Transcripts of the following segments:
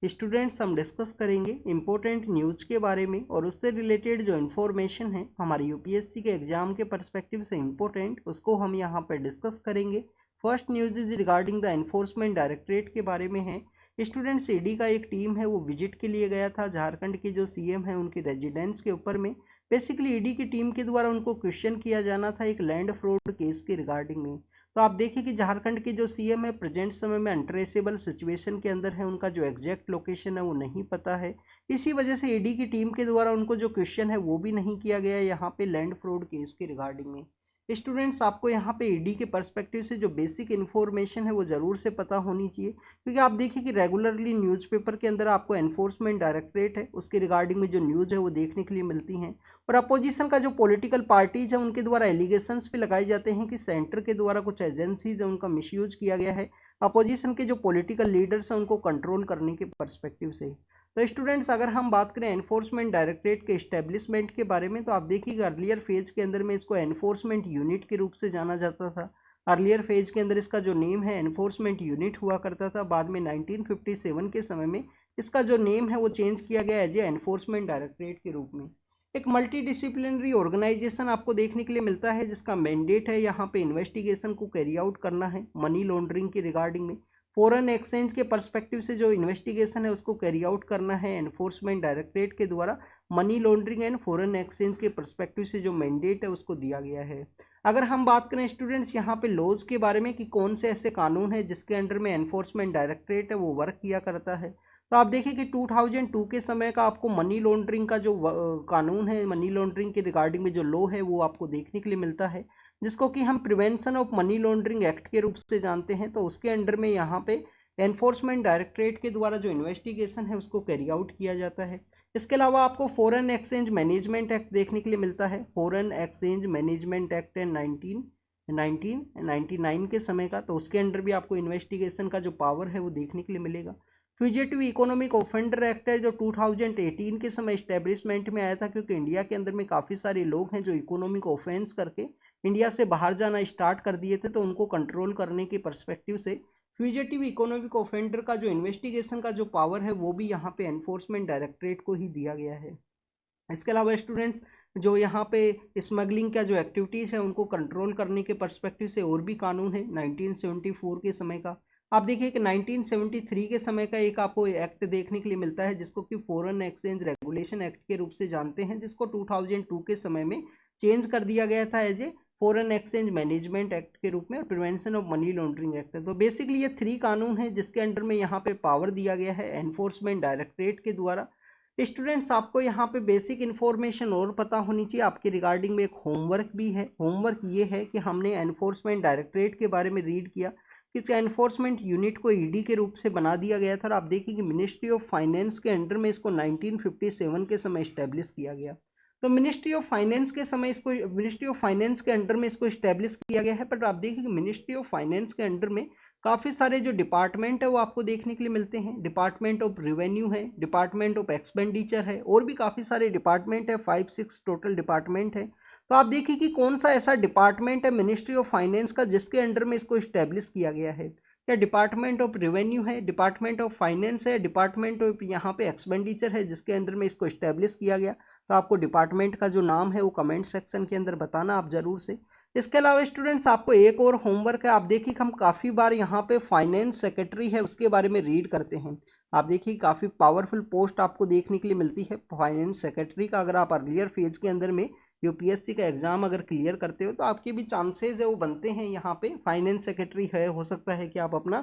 Students हम discuss करेंगे important news के बारे में और उससे रिलेटेड जो इन्फॉर्मेशन है हमारे यूपीएससी के एग्जाम के पर्सपेक्टिव से इम्पोर्टेंट उसको हम यहाँ पर डिस्कस करेंगे। First news is regarding the enforcement directorate के बारे में है। स्टूडेंट्स ईडी का एक टीम है वो विजिट के लिए गया था झारखंड के जो सीएम है उनके रेजिडेंस के ऊपर में। बेसिकली ईडी की टीम के द्वारा उनको क्वेश्चन किया जाना था एक लैंड फ्रॉड केस के रिगार्डिंग में। तो आप देखिए कि झारखंड के जो सीएम है प्रेजेंट समय में अनट्रेसेबल सिचुएशन के अंदर है, उनका जो एग्जैक्ट लोकेशन है वो नहीं पता है। इसी वजह से ईडी की टीम के द्वारा उनको जो क्वेश्चन है वो भी नहीं किया गया यहाँ पे लैंड फ्रॉड केस के रिगार्डिंग में। स्टूडेंट्स आपको यहाँ पे ईडी के पर्सपेक्टिव से जो बेसिक इन्फॉर्मेशन है वो ज़रूर से पता होनी चाहिए, क्योंकि आप देखिए कि रेगुलरली न्यूज़पेपर के अंदर आपको एनफोर्समेंट डायरेक्टरेट है उसके रिगार्डिंग में जो न्यूज़ है वो देखने के लिए मिलती हैं। और अपोजिशन का जो पॉलिटिकल पार्टीज है उनके द्वारा एलिगेशंस भी लगाए जाते हैं कि सेंटर के द्वारा कुछ एजेंसीज है उनका मिसयूज किया गया है अपोजिशन के जो पॉलिटिकल लीडर्स हैं उनको कंट्रोल करने के पर्सपेक्टिव से। तो स्टूडेंट्स अगर हम बात करें एनफोर्समेंट डायरेक्टरेट के इस्टेब्लिशमेंट के बारे में तो आप देखिएगा अर्लियर फेज के अंदर में इसको एनफोर्समेंट यूनिट के रूप से जाना जाता था। अर्लियर फेज के अंदर इसका जो नेम है एनफोर्समेंट यूनिट हुआ करता था। बाद में 1957 के समय में इसका जो नेम है वो चेंज किया गया एज ए एनफोर्समेंट डायरेक्टरेट के रूप में। एक मल्टी डिसिप्लिनरी ऑर्गेनाइजेशन आपको देखने के लिए मिलता है जिसका मैंडेट है यहाँ पे इन्वेस्टिगेशन को कैरी आउट करना है मनी लॉन्ड्रिंग के रिगार्डिंग में। फॉरेन एक्सचेंज के पर्सपेक्टिव से जो इन्वेस्टिगेशन है उसको कैरी आउट करना है एनफोर्समेंट डायरेक्टरेट के द्वारा। Money laundering and foreign exchange के पर्सपेक्टिव से जो मैंडेट है उसको दिया गया है। अगर हम बात करें स्टूडेंट्स यहाँ पे लॉज के बारे में कि कौन से ऐसे कानून है जिसके अंडर में एनफोर्समेंट डायरेक्टरेट है वो वर्क किया करता है, तो आप देखिए कि 2002 के समय का आपको मनी लॉन्ड्रिंग का जो कानून है मनी लॉन्ड्रिंग के रिगार्डिंग में जो लॉ है वो आपको देखने के लिए मिलता है जिसको कि हम prevention of money laundering act के रूप से जानते हैं। तो उसके अंडर में यहाँ पे एनफोर्समेंट डायरेक्टरेट के द्वारा जो इन्वेस्टिगेशन है उसको कैरी आउट किया जाता है। इसके अलावा आपको फॉरेन एक्सचेंज मैनेजमेंट एक्ट देखने के लिए मिलता है। फॉरेन एक्सचेंज मैनेजमेंट एक्ट है 1999 के समय का, तो उसके अंडर भी आपको इन्वेस्टिगेशन का जो पावर है वो देखने के लिए मिलेगा। फ्यूजिटिव इकोनॉमिक ऑफेंडर एक्ट है जो 2018 के समय इस्टेब्लिशमेंट में आया था, क्योंकि इंडिया के अंदर में काफ़ी सारे लोग हैं जो इकोनॉमिक ऑफेंस करके इंडिया से बाहर जाना स्टार्ट कर दिए थे, तो उनको कंट्रोल करने के पर्सपेक्टिव से फ्यूजिटिव इकोनॉमिक ऑफेंडर का जो इन्वेस्टिगेशन का जो पावर है वो भी यहाँ पे एनफोर्समेंट डायरेक्टरेट को ही दिया गया है। इसके अलावा स्टूडेंट्स जो यहाँ पे स्मगलिंग का जो एक्टिविटीज़ है उनको कंट्रोल करने के पर्सपेक्टिव से और भी कानून है 1974 के समय का। आप देखिए कि 1973 के समय का एक आपको एक्ट देखने के लिए मिलता है जिसको कि फॉरेन एक्सचेंज रेगुलेशन एक्ट के रूप से जानते हैं, जिसको 2002 के समय में चेंज कर दिया गया था as a foreign exchange management act के रूप में और prevention of money laundering act है। तो बेसिकली ये 3 कानून है जिसके अंडर में यहाँ पे पावर दिया गया है एनफोर्समेंट डायरेक्टरेट के द्वारा। स्टूडेंट्स आपको यहाँ पे बेसिक इन्फॉर्मेशन और पता होनी चाहिए आपके रिगार्डिंग में। एक होमवर्क भी है। होमवर्क ये है कि हमने एनफोर्समेंट डायरेक्टरेट के बारे में रीड किया कि एनफोर्समेंट यूनिट को ईडी के रूप से बना दिया गया था और आप देखिए कि मिनिस्ट्री ऑफ फाइनेंस के अंडर में इसको 1957 के समय इस्टेब्लिश किया गया। तो मिनिस्ट्री ऑफ फाइनेंस के समय इसको मिनिस्ट्री ऑफ फाइनेंस के अंडर में इसको इस्टेब्लिश किया गया है। बट आप देखिए कि मिनिस्ट्री ऑफ फाइनेंस के अंडर में काफ़ी सारे जो डिपार्टमेंट है वो आपको देखने के लिए मिलते हैं। डिपार्टमेंट ऑफ रिवेन्यू है, डिपार्टमेंट ऑफ एक्सपेंडिचर है और भी काफ़ी सारे डिपार्टमेंट है, 5-6 टोटल डिपार्टमेंट है। तो आप देखिए कि कौन सा ऐसा डिपार्टमेंट है मिनिस्ट्री ऑफ फाइनेंस का जिसके अंडर में इसको इस्टेब्लिश किया गया है। क्या डिपार्टमेंट ऑफ रिवेन्यू है, डिपार्टमेंट ऑफ फाइनेंस है, डिपार्टमेंट ऑफ यहाँ पे एक्सपेंडिचर है जिसके अंडर में इसको इस्टेब्लिश किया गया। तो आपको डिपार्टमेंट का जो नाम है वो कमेंट सेक्शन के अंदर बताना आप जरूर से। इसके अलावा स्टूडेंट्स आपको एक और होमवर्क है। आप देखिए हम काफ़ी बार यहाँ पे फाइनेंस सेक्रेटरी है उसके बारे में रीड करते हैं। आप देखिए काफ़ी पावरफुल पोस्ट आपको देखने के लिए मिलती है फाइनेंस सेक्रेटरी का। अगर आप अर्लियर फेज के अंदर में यूपीएससी का एग्जाम अगर क्लियर करते हो तो आपके भी चांसेस है वो बनते हैं यहाँ पे फाइनेंस सेक्रेटरी है। हो सकता है कि आप अपना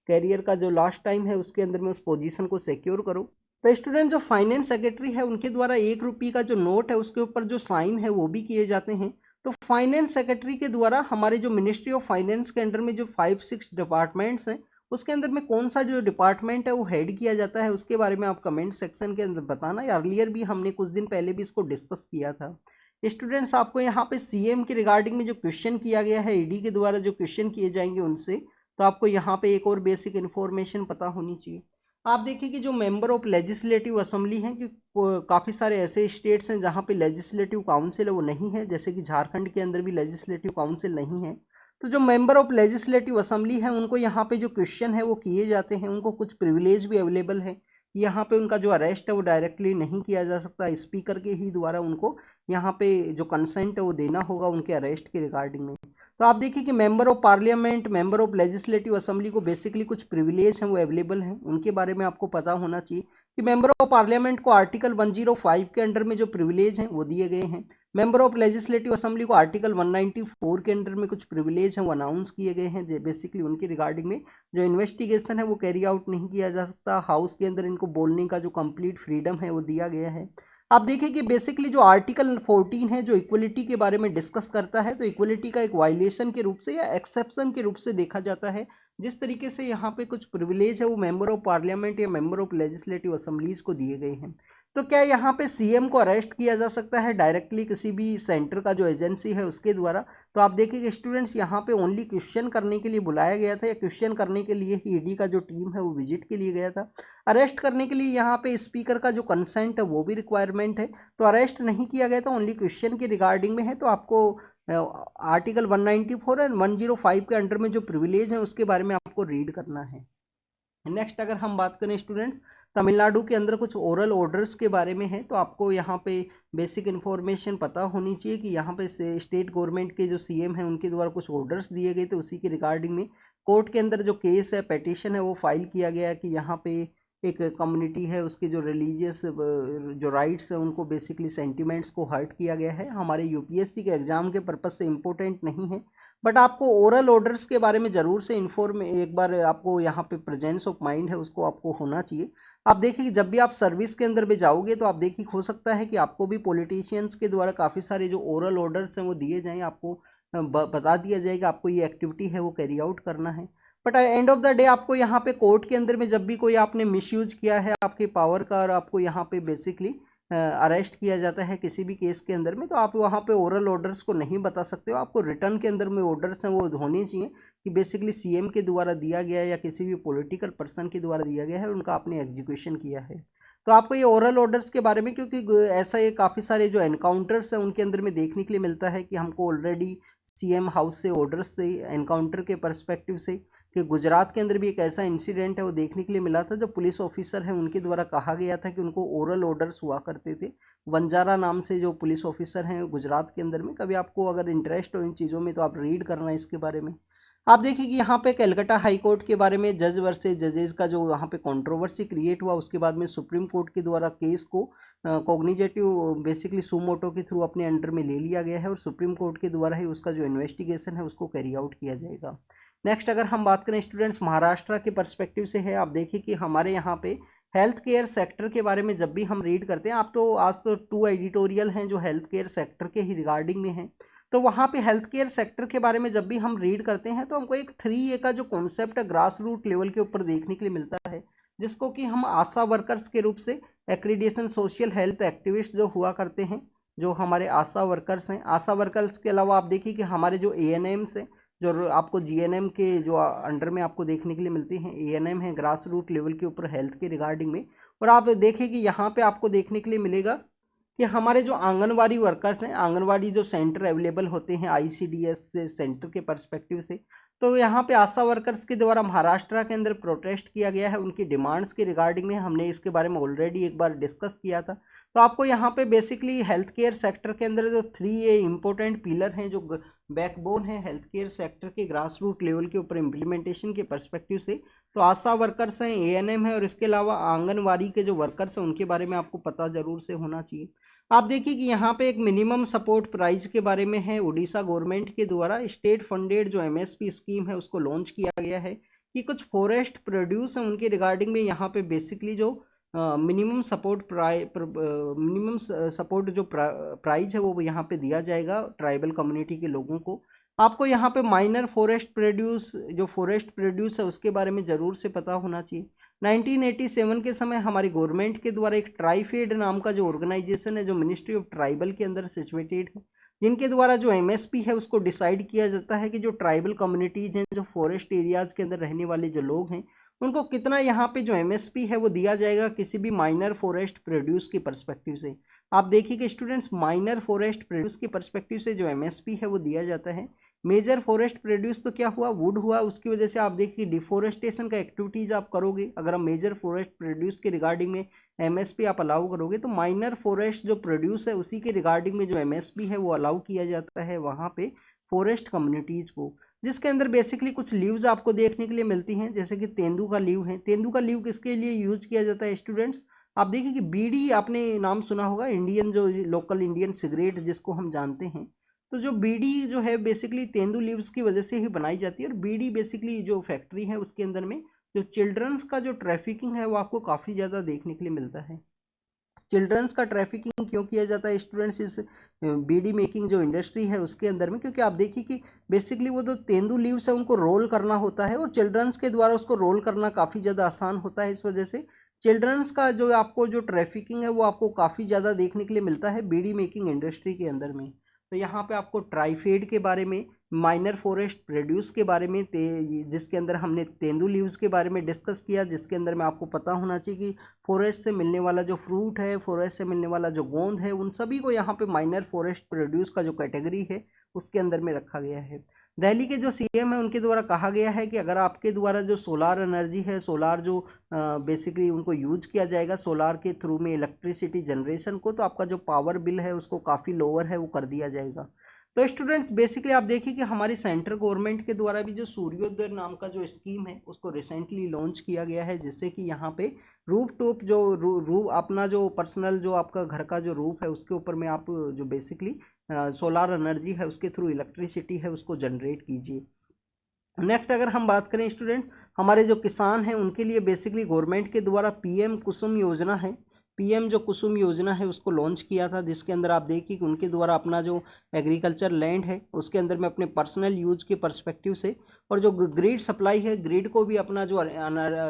कैरियर का जो लास्ट टाइम है उसके अंदर में उस पोजीशन को सिक्योर करो। तो स्टूडेंट जो फाइनेंस सेक्रेटरी है उनके द्वारा 1 रुपये का जो नोट है उसके ऊपर जो साइन है वो भी किए जाते हैं। तो फाइनेंस सेक्रेटरी के द्वारा हमारे जो मिनिस्ट्री ऑफ फाइनेंस के अंडर में जो 5-6 डिपार्टमेंट्स हैं उसके अंदर में कौन सा जो डिपार्टमेंट है वो हेड किया जाता है उसके बारे में आप कमेंट सेक्शन के अंदर बताना। अर्लियर भी हमने कुछ दिन पहले भी इसको डिस्कस किया था। स्टूडेंट्स आपको यहाँ पे सीएम के रिगार्डिंग में जो क्वेश्चन किया गया है ईडी के द्वारा जो क्वेश्चन किए जाएंगे उनसे, तो आपको यहाँ पे एक और बेसिक इन्फॉर्मेशन पता होनी चाहिए। आप देखिए कि जो मेंबर ऑफ लेजिस्लेटिव असेंबली हैं कि काफ़ी सारे ऐसे स्टेट्स हैं जहाँ पे लेजिस्लेटिव काउंसिल है वो नहीं है, जैसे कि झारखंड के अंदर भी लेजिस्लेटिव काउंसिल नहीं है। तो जो मेंबर ऑफ लेजिस्लेटिव असेंबली है उनको यहाँ पे जो क्वेश्चन है वो किए जाते हैं, उनको कुछ प्रिविलेज भी अवेलेबल है कि यहाँ पे उनका जो अरेस्ट है वो डायरेक्टली नहीं किया जा सकता, स्पीकर के ही द्वारा उनको यहाँ पे जो कंसेंट है वो देना होगा उनके अरेस्ट के रिगार्डिंग में। तो आप देखिए कि member of parliament, member of legislative assembly को बेसिकली कुछ प्रिविलेज हैं वो अवेलेबल हैं, उनके बारे में आपको पता होना चाहिए कि मेंबर ऑफ पार्लियामेंट को आर्टिकल 105 के अंडर में जो प्रिविलेज हैं वो दिए गए हैं। मेंबर ऑफ लेजिस्लेटिव असेंबली को आर्टिकल 194 के अंडर में कुछ प्रिविलेज हैं वो अनाउंस किए गए हैं, बेसिकली उनके रिगार्डिंग में जो इन्वेस्टिगेशन है वो कैरी आउट नहीं किया जा सकता। हाउस के अंदर इनको बोलने का जो कंप्लीट फ्रीडम है वो दिया गया है। आप देखिए कि बेसिकली जो आर्टिकल 14 है जो इक्वलिटी के बारे में डिस्कस करता है, तो इक्वलिटी का एक वायलेशन के रूप से या एक्सेप्शन के रूप से देखा जाता है। जिस तरीके से यहाँ पे कुछ प्रिविलेज है वो मेंबर ऑफ पार्लियामेंट या मेंबर ऑफ लेजिस्लेटिव असेंबलीज को दिए गए हैं। तो क्या यहाँ पे सीएम को अरेस्ट किया जा सकता है डायरेक्टली किसी भी सेंटर का जो एजेंसी है उसके द्वारा? तो आप देखिए स्टूडेंट्स यहाँ पे ओनली क्वेश्चन करने के लिए बुलाया गया था, या क्वेश्चन करने के लिए ही ईडी का जो टीम है वो विजिट के लिए गया था। अरेस्ट करने के लिए यहाँ पे स्पीकर का जो कंसेंट है वो भी रिक्वायरमेंट है, तो अरेस्ट नहीं किया गया था, ओनली क्वेश्चन के रिगार्डिंग में है। तो आपको आर्टिकल 194 एंड 105 के अंडर में जो प्रिविलेज है उसके बारे में आपको रीड करना है। नेक्स्ट अगर हम बात करें स्टूडेंट्स, तमिलनाडु के अंदर कुछ ओरल ऑर्डर्स के बारे में है, तो आपको यहाँ पे बेसिक इन्फॉर्मेशन पता होनी चाहिए कि यहाँ पे स्टेट गवर्नमेंट के जो सीएम हैं उनके द्वारा कुछ ऑर्डर्स दिए गए थे, उसी के रिगार्डिंग में कोर्ट के अंदर जो केस है, पेटिशन है, वो फाइल किया गया है कि यहाँ पे एक कम्युनिटी है उसके जो रिलीजियस जो राइट्स है उनको बेसिकली सेंटिमेंट्स को हर्ट किया गया है। हमारे यूपीएससी के एग्जाम के पर्पज से इम्पोर्टेंट नहीं है, बट आपको ओरल ऑर्डर्स के बारे में ज़रूर से इन्फॉर्म एक बार आपको यहाँ पे प्रेजेंस ऑफ माइंड है उसको आपको होना चाहिए। आप देखिए कि जब भी आप सर्विस के अंदर भी जाओगे तो आप देखिए हो सकता है कि आपको भी पॉलिटिशियंस के द्वारा काफ़ी सारे जो ओरल ऑर्डर्स हैं वो दिए जाएं, आपको बता दिया जाएगा आपको ये एक्टिविटी है वो कैरी आउट करना है। But end of the day आपको यहाँ पे कोर्ट के अंदर में जब भी कोई आपने मिसयूज किया है आपके पावर का और आपको यहाँ पे बेसिकली अरेस्ट किया जाता है किसी भी केस के अंदर में, तो आप वहाँ पे ओरल ऑर्डर्स को नहीं बता सकते हो। आपको रिटर्न के अंदर में ऑर्डर्स हैं वो होने चाहिए कि बेसिकली सीएम के द्वारा दिया गया है या किसी भी पॉलिटिकल पर्सन के द्वारा दिया गया है, उनका आपने एग्जीक्यूशन किया है। तो आपको ये ओरल ऑर्डर्स के बारे में, क्योंकि ऐसा ये काफ़ी सारे जो एनकाउंटर्स हैं उनके अंदर में देखने के लिए मिलता है कि हमको ऑलरेडी सीएम हाउस से ऑर्डर्स से एनकाउंटर के परस्पेक्टिव से कि गुजरात के अंदर भी एक ऐसा इंसिडेंट है वो देखने के लिए मिला था, जो पुलिस ऑफिसर है उनके द्वारा कहा गया था कि उनको ओरल ऑर्डर्स हुआ करते थे। वंजारा नाम से जो पुलिस ऑफिसर हैं गुजरात के अंदर में, कभी आपको अगर इंटरेस्ट हो इन चीज़ों में तो आप रीड करना इसके बारे में। आप देखिए कि यहाँ पे कलकत्ता हाई कोर्ट के बारे में जज वर्सेस जजेस का जो वहाँ पे कंट्रोवर्सी क्रिएट हुआ, उसके बाद में सुप्रीम कोर्ट के द्वारा केस को कॉग्निजेटिव बेसिकली सुमोटो के थ्रू अपने अंडर में ले लिया गया है और सुप्रीम कोर्ट के द्वारा ही उसका जो इन्वेस्टिगेशन है उसको कैरी आउट किया जाएगा। नेक्स्ट अगर हम बात करें स्टूडेंट्स महाराष्ट्र के पर्सपेक्टिव से है, आप देखिए कि हमारे यहाँ पे हेल्थ केयर सेक्टर के बारे में जब भी हम रीड करते हैं, आप तो आज तो 2 एडिटोरियल हैं जो हेल्थ केयर सेक्टर के ही रिगार्डिंग में हैं, तो वहाँ पे हेल्थ केयर सेक्टर के बारे में जब भी हम रीड करते हैं तो हमको एक 3A का जो कॉन्सेप्ट है ग्रास रूट लेवल के ऊपर देखने के लिए मिलता है, जिसको कि हम आशा वर्कर्स के रूप से एक्रीडेशन सोशल हेल्थ एक्टिविस्ट जो हुआ करते हैं, जो हमारे आशा वर्कर्स हैं। आशा वर्कर्स के अलावा आप देखिए कि हमारे जो ANMs हैं, जो आपको GNM के जो अंडर में आपको देखने के लिए मिलती हैं, ANM है ग्रास रूट लेवल के ऊपर हेल्थ के रिगार्डिंग में। और आप देखिए कि यहाँ पे आपको देखने के लिए मिलेगा कि हमारे जो आंगनवाड़ी वर्कर्स हैं, आंगनवाड़ी जो सेंटर अवेलेबल होते हैं ICDS से सेंटर के पर्सपेक्टिव से, तो यहाँ पे आशा वर्कर्स के द्वारा महाराष्ट्र के अंदर प्रोटेस्ट किया गया है उनकी डिमांड्स के रिगार्डिंग में। हमने इसके बारे में ऑलरेडी एक बार डिस्कस किया था। तो आपको यहाँ पे बेसिकली हेल्थ केयर सेक्टर के अंदर जो 3A इम्पोर्टेंट पिलर हैं, जो बैकबोन है हेल्थ केयर सेक्टर के ग्रास रूट लेवल के ऊपर इम्प्लीमेंटेशन के पर्सपेक्टिव से, तो आशा वर्कर्स हैं, ANM है और इसके अलावा आंगनवाड़ी के जो वर्कर्स हैं उनके बारे में आपको पता जरूर से होना चाहिए। आप देखिए कि यहाँ पे एक मिनिमम सपोर्ट प्राइस के बारे में है, उड़ीसा गवर्नमेंट के द्वारा स्टेट फंडेड जो MSP स्कीम है उसको लॉन्च किया गया है कि कुछ फॉरेस्ट प्रोड्यूस है उनके रिगार्डिंग में यहाँ पे बेसिकली जो मिनिमम सपोर्ट जो प्राइस है वो यहाँ पे दिया जाएगा ट्राइबल कम्युनिटी के लोगों को। आपको यहाँ पे माइनर फॉरेस्ट प्रोड्यूस जो फॉरेस्ट प्रोड्यूस है उसके बारे में ज़रूर से पता होना चाहिए। 1987 के समय हमारी गवर्नमेंट के द्वारा एक ट्राइफेड नाम का जो ऑर्गेनाइजेशन है जो मिनिस्ट्री ऑफ ट्राइबल के अंदर सिचुएटेड है, जिनके द्वारा जो MSP है उसको डिसाइड किया जाता है कि जो ट्राइबल कम्युनिटीज हैं, जो फॉरेस्ट एरियाज के अंदर रहने वाले जो लोग हैं, उनको कितना यहाँ पे जो MSP है वो दिया जाएगा किसी भी माइनर फॉरेस्ट प्रोड्यूस की पर्सपेक्टिव से। आप देखिए कि स्टूडेंट्स माइनर फॉरेस्ट प्रोड्यूस की पर्सपेक्टिव से जो MSP है वो दिया जाता है मेजर फॉरेस्ट प्रोड्यूस तो क्या हुआ, वुड हुआ, उसकी वजह से आप देखिए डिफोरेस्टेशन का एक्टिविटीज आप करोगे। अगर हम मेजर फॉरेस्ट प्रोड्यूस के रिगार्डिंग में एमएसपी आप अलाउ करोगे तो माइनर फॉरेस्ट जो प्रोड्यूस है उसी के रिगार्डिंग में जो एमएसपी है वो अलाउ किया जाता है वहाँ पे फॉरेस्ट कम्युनिटीज को, जिसके अंदर बेसिकली कुछ लीव्स आपको देखने के लिए मिलती हैं, जैसे कि तेंदू का लीव है। तेंदू का लीव किसके लिए यूज किया जाता है स्टूडेंट्स, आप देखिए कि बीड़ी आपने नाम सुना होगा, इंडियन जो लोकल इंडियन सिगरेट जिसको हम जानते हैं, तो जो बीड़ी जो है बेसिकली तेंदू लीव्स की वजह से ही बनाई जाती है। और बीड़ी बेसिकली जो फैक्ट्री है उसके अंदर में जो चिल्ड्रंस का जो ट्रैफिकिंग है वो आपको काफ़ी ज़्यादा देखने के लिए मिलता है। चिल्ड्रंस का ट्रैफिकिंग क्यों किया जाता है स्टूडेंट्स इस बीडी मेकिंग जो इंडस्ट्री है उसके अंदर में, क्योंकि आप देखिए कि बेसिकली वो जो तेंदू लीव्स है उनको रोल करना होता है और चिल्ड्रंस के द्वारा उसको रोल करना काफ़ी ज़्यादा आसान होता है। इस वजह से चिल्ड्रंस का जो आपको जो ट्रैफिकिंग है वो आपको काफ़ी ज़्यादा देखने के लिए मिलता है बीडी मेकिंग इंडस्ट्री के अंदर में। तो यहाँ पे आपको ट्राइफेड के बारे में, माइनर फॉरेस्ट प्रोड्यूस के बारे में, जिसके अंदर हमने तेंदू लीव्स के बारे में डिस्कस किया, जिसके अंदर में आपको पता होना चाहिए कि फॉरेस्ट से मिलने वाला जो फ्रूट है, फॉरेस्ट से मिलने वाला जो गोंद है, उन सभी को यहाँ पे माइनर फॉरेस्ट प्रोड्यूस का जो कैटेगरी है उसके अंदर में रखा गया है। दिल्ली के जो सीएम है उनके द्वारा कहा गया है कि अगर आपके द्वारा जो सोलार एनर्जी है, सोलार जो बेसिकली उनको यूज किया जाएगा सोलार के थ्रू में इलेक्ट्रिसिटी जनरेशन को, तो आपका जो पावर बिल है उसको काफ़ी लोअर है वो कर दिया जाएगा। तो स्टूडेंट्स बेसिकली आप देखिए कि हमारी सेंट्रल गवर्नमेंट के द्वारा भी जो सूर्योदय नाम का जो स्कीम है उसको रिसेंटली लॉन्च किया गया है, जिससे कि यहाँ पे रूफ टॉप जो रूफ अपना जो पर्सनल जो आपका घर का जो रूफ है उसके ऊपर में आप जो बेसिकली सोलार एनर्जी है उसके थ्रू इलेक्ट्रिसिटी है उसको जनरेट कीजिए। नेक्स्ट अगर हम बात करें स्टूडेंट, हमारे जो किसान हैं उनके लिए बेसिकली गवर्नमेंट के द्वारा पीएम कुसुम योजना है, पीएम जो कुसुम योजना है उसको लॉन्च किया था, जिसके अंदर आप देखिए कि उनके द्वारा अपना जो एग्रीकल्चर लैंड है उसके अंदर में अपने पर्सनल यूज के पर्सपेक्टिव से और जो ग्रिड सप्लाई है, ग्रिड को भी अपना जो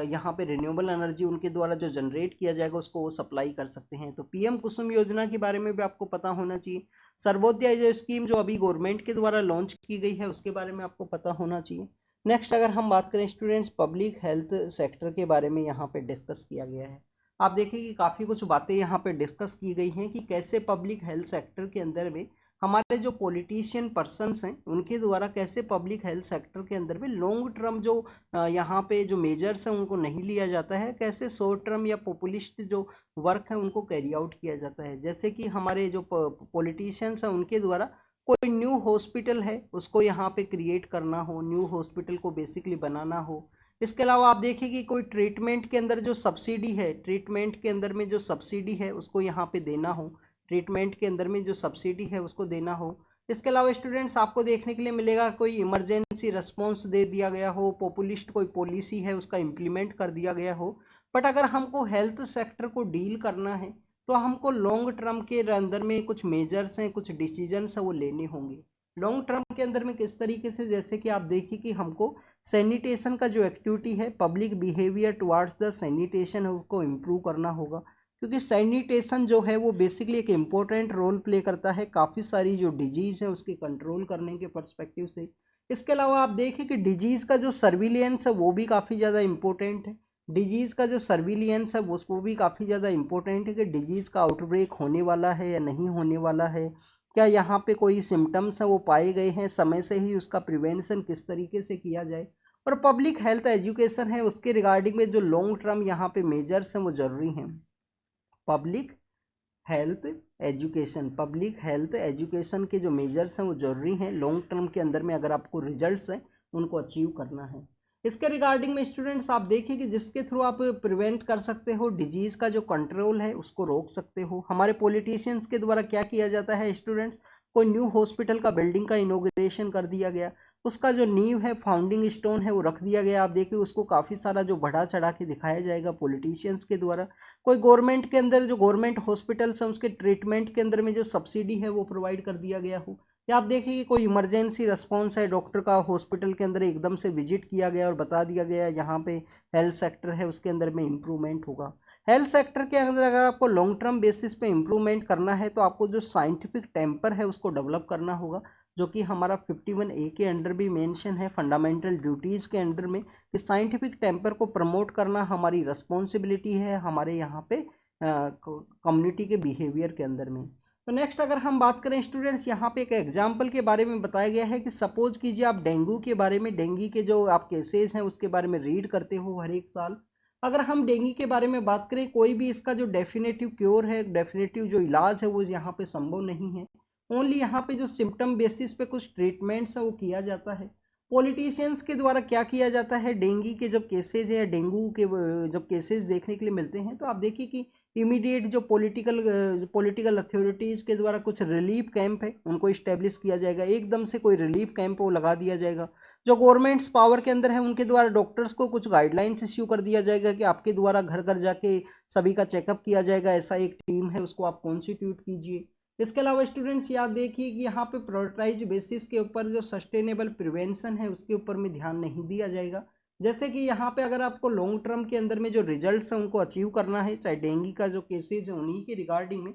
यहाँ पे रिन्यूएबल एनर्जी उनके द्वारा जो जनरेट किया जाएगा उसको वो सप्लाई कर सकते हैं। तो पीएम कुसुम योजना के बारे में भी आपको पता होना चाहिए। सर्वोदय जो स्कीम जो अभी गवर्नमेंट के द्वारा लॉन्च की गई है उसके बारे में आपको पता होना चाहिए। नेक्स्ट अगर हम बात करें स्टूडेंट्स, पब्लिक हेल्थ सेक्टर के बारे में यहाँ पे डिस्कस किया गया है। आप देखिए कि काफ़ी कुछ बातें यहाँ पे डिस्कस की गई हैं कि कैसे पब्लिक हेल्थ सेक्टर के अंदर में हमारे जो पॉलिटिशियन पर्सन्स हैं उनके द्वारा कैसे पब्लिक हेल्थ सेक्टर के अंदर में लॉन्ग टर्म जो यहाँ पे जो मेजर्स हैं उनको नहीं लिया जाता है, कैसे शॉर्ट टर्म या पॉपुलिस्ट जो वर्क है उनको कैरी आउट किया जाता है। जैसे कि हमारे जो पॉलिटिशियंस हैं उनके द्वारा कोई न्यू हॉस्पिटल है उसको यहाँ पे क्रिएट करना हो, न्यू हॉस्पिटल को बेसिकली बनाना हो। इसके अलावा आप देखिए कि कोई ट्रीटमेंट के अंदर जो सब्सिडी है, ट्रीटमेंट के अंदर में जो सब्सिडी है उसको यहाँ पे देना हो, ट्रीटमेंट के अंदर में जो सब्सिडी है उसको देना हो। इसके अलावा स्टूडेंट्स आपको देखने के लिए मिलेगा कोई इमरजेंसी रिस्पॉन्स दे दिया गया हो, पॉपुलिस्ट कोई पॉलिसी है उसका इम्प्लीमेंट कर दिया गया हो। बट अगर हमको हेल्थ सेक्टर को डील करना है तो हमको लॉन्ग टर्म के अंदर में कुछ मेजर्स हैं, कुछ डिसीजंस हैं वो लेने होंगे। लॉन्ग टर्म के अंदर में किस तरीके से, जैसे कि आप देखिए कि हमको सैनिटेशन का जो एक्टिविटी है, public behaviour towards the sanitation है उसको इम्प्रूव करना होगा, क्योंकि सैनिटेशन जो है वो बेसिकली एक इम्पोर्टेंट रोल प्ले करता है काफ़ी सारी जो डिजीज़ है उसके कंट्रोल करने के पर्सपेक्टिव से। इसके अलावा आप देखें कि डिजीज़ का जो सर्विलियंस है वो भी काफ़ी ज़्यादा इम्पोर्टेंट है। डिजीज़ का जो सर्विलियंस है वो भी काफ़ी ज़्यादा इम्पोर्टेंट है कि डिजीज़ का आउटब्रेक होने वाला है या नहीं होने वाला है, क्या यहाँ पे कोई सिम्टम्स हैं वो पाए गए हैं, समय से ही उसका प्रिवेंशन किस तरीके से किया जाए। और पब्लिक हेल्थ एजुकेशन है उसके रिगार्डिंग में जो लॉन्ग टर्म यहाँ पे मेजर्स हैं वो ज़रूरी हैं। Public health education, public health education के जो मेजर्स हैं वो ज़रूरी हैं लॉन्ग टर्म के अंदर में, अगर आपको रिजल्ट्स हैं उनको अचीव करना है। इसके रिगार्डिंग में स्टूडेंट्स आप देखिए कि जिसके थ्रू आप प्रिवेंट कर सकते हो, डिजीज़ का जो कंट्रोल है उसको रोक सकते हो। हमारे पॉलिटिशियंस के द्वारा क्या किया जाता है स्टूडेंट्स, कोई न्यू हॉस्पिटल का बिल्डिंग का इनॉग्रेशन कर दिया गया, उसका जो नींव है, फाउंडिंग स्टोन है वो रख दिया गया, आप देखिए उसको काफ़ी सारा जो बढ़ा चढ़ा के दिखाया जाएगा पॉलिटिशियंस के द्वारा। कोई गवर्नमेंट के अंदर जो गवर्नमेंट हॉस्पिटल्स हैं उसके ट्रीटमेंट के अंदर में जो सब्सिडी है वो प्रोवाइड कर दिया गया हो, या आप देखिए कि कोई इमरजेंसी रिस्पॉन्स है, डॉक्टर का हॉस्पिटल के अंदर एकदम से विजिट किया गया और बता दिया गया यहाँ पे हेल्थ सेक्टर है उसके अंदर में इम्प्रूवमेंट होगा। हेल्थ सेक्टर के अंदर अगर आपको लॉन्ग टर्म बेसिस पे इम्प्रूवमेंट करना है तो आपको जो साइंटिफिक टेम्पर है उसको डेवलप करना होगा, जो कि हमारा 51A के अंडर भी मेंशन है फंडामेंटल ड्यूटीज़ के अंडर में, कि साइंटिफिक टेम्पर को प्रमोट करना हमारी रिस्पॉन्सिबिलिटी है हमारे यहाँ पे कम्युनिटी के बिहेवियर के अंदर में। तो नेक्स्ट अगर हम बात करें स्टूडेंट्स, यहाँ पे एक एग्जाम्पल के बारे में बताया गया है कि सपोज कीजिए आप डेंगू के बारे में, डेंगू के जो आप केसेज हैं उसके बारे में रीड करते हो हर एक साल। अगर हम डेंगू के बारे में बात करें, कोई भी इसका जो डेफिनेटिव क्योर है, डेफिनेटिव जो इलाज है वो यहाँ पे संभव नहीं है। ओनली यहाँ पे जो सिम्टम बेसिस पे कुछ ट्रीटमेंट्स है वो किया जाता है। पॉलिटिशियंस के द्वारा क्या किया जाता है, डेंगू के जब केसेज है, डेंगू के जब केसेज देखने के लिए मिलते हैं तो आप देखिए कि इमीडिएट जो पॉलिटिकल अथॉरिटीज़ के द्वारा कुछ रिलीफ कैंप है उनको इस्टेब्लिश किया जाएगा, एकदम से कोई रिलीफ कैंप वो लगा दिया जाएगा। जो गवर्नमेंट्स पावर के अंदर है उनके द्वारा डॉक्टर्स को कुछ गाइडलाइंस इश्यू कर दिया जाएगा कि आपके द्वारा घर घर जाके सभी का चेकअप किया जाएगा, ऐसा एक टीम है उसको आप कॉन्स्टिट्यूट कीजिए। इसके अलावा स्टूडेंट्स याद देखिए कि यहाँ पे प्रायोरिटाइज बेसिस के ऊपर जो सस्टेनेबल प्रिवेंशन है उसके ऊपर में ध्यान नहीं दिया जाएगा। जैसे कि यहाँ पे अगर आपको लॉन्ग टर्म के अंदर में जो रिजल्ट्स हैं उनको अचीव करना है, चाहे डेंगू का जो केसेज है उन्हीं के रिगार्डिंग में,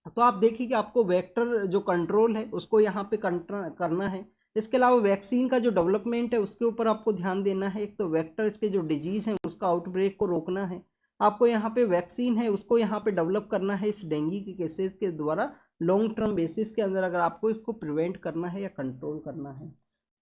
तो आप देखिए कि आपको वेक्टर जो कंट्रोल है उसको यहाँ पे करना है। इसके अलावा वैक्सीन का जो डेवलपमेंट है उसके ऊपर आपको ध्यान देना है। एक तो वेक्टर इसके जो डिजीज है उसका आउटब्रेक को रोकना है, आपको यहाँ पे वैक्सीन है उसको यहाँ पे डेवलप करना है इस डेंगू के केसेस के द्वारा, लॉन्ग टर्म बेसिस के अंदर अगर आपको इसको प्रिवेंट करना है या कंट्रोल करना है।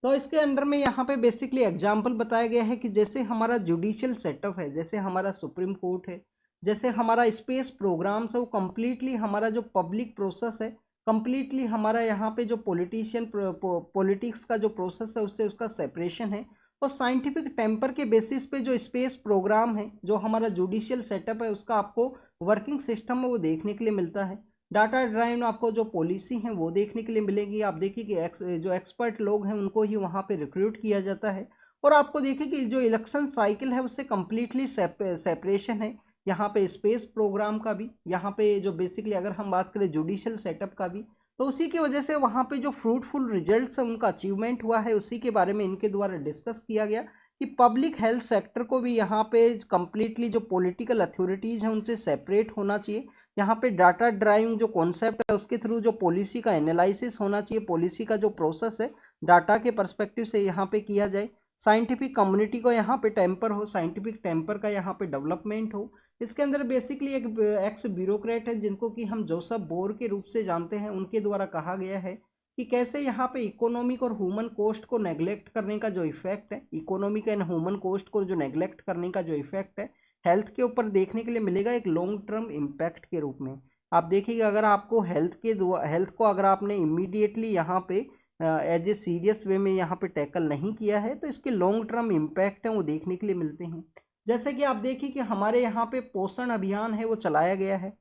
तो इसके अंडर में यहाँ पे बेसिकली एग्जाम्पल बताया गया है कि जैसे हमारा जुडिशियल सेटअप है, जैसे हमारा सुप्रीम कोर्ट है, जैसे हमारा स्पेस प्रोग्राम्स है, वो कम्प्लीटली हमारा जो पब्लिक प्रोसेस है, कम्प्लीटली हमारा यहाँ पे जो पॉलिटिक्स का जो प्रोसेस है उससे उसका सेपरेशन है। और साइंटिफिक टेम्पर के बेसिस पे जो स्पेस प्रोग्राम है, जो हमारा जुडिशियल सेटअप है उसका आपको वर्किंग सिस्टम में वो देखने के लिए मिलता है। डाटा ड्राइव आपको जो पॉलिसी है वो देखने के लिए मिलेगी। आप देखिए कि जो एक्सपर्ट लोग हैं उनको ही वहाँ पे रिक्रूट किया जाता है। और आपको देखिए कि जो इलेक्शन साइकिल है उससे कम्प्लीटली सेपरेशन है यहाँ पे स्पेस प्रोग्राम का भी, यहाँ पे जो बेसिकली अगर हम बात करें जुडिशियल सेटअप का भी, तो उसी की वजह से वहाँ पे जो फ्रूटफुल रिजल्ट्स है उनका अचीवमेंट हुआ है, उसी के बारे में इनके द्वारा डिस्कस किया गया कि पब्लिक हेल्थ सेक्टर को भी यहाँ पे कम्प्लीटली जो पॉलिटिकल अथॉरिटीज़ हैं उनसे सेपरेट होना चाहिए। यहाँ पे डाटा ड्राइविंग जो कॉन्सेप्ट है उसके थ्रू जो पॉलिसी का एनालिसिस होना चाहिए, पॉलिसी का जो प्रोसेस है डाटा के परस्पेक्टिव से यहाँ पे किया जाए। साइंटिफिक कम्युनिटी को यहाँ पे टेम्पर हो, साइंटिफिक टेम्पर का यहाँ पे डेवलपमेंट हो। इसके अंदर बेसिकली एक एक्स ब्यूरोक्रेट है जिनको कि हम जोसेफ बोर के रूप से जानते हैं, उनके द्वारा कहा गया है कि कैसे यहाँ पे इकोनॉमिक और ह्यूमन कोस्ट को नेग्लेक्ट करने का जो इफेक्ट है, इकोनॉमिक एंड ह्यूमन कोस्ट को जो नेग्लेक्ट करने का जो इफेक्ट है हेल्थ के ऊपर देखने के लिए मिलेगा एक लॉन्ग टर्म इम्पैक्ट के रूप में। आप देखिएगा अगर आपको हेल्थ को अगर आपने इमीडिएटली यहाँ पे एज ए सीरियस वे में यहाँ पे टैकल नहीं किया है तो इसके लॉन्ग टर्म इम्पैक्ट हैं वो देखने के लिए मिलते हैं। जैसे कि आप देखिए कि हमारे यहाँ पे पोषण अभियान है वो चलाया गया है,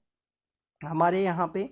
हमारे यहाँ पे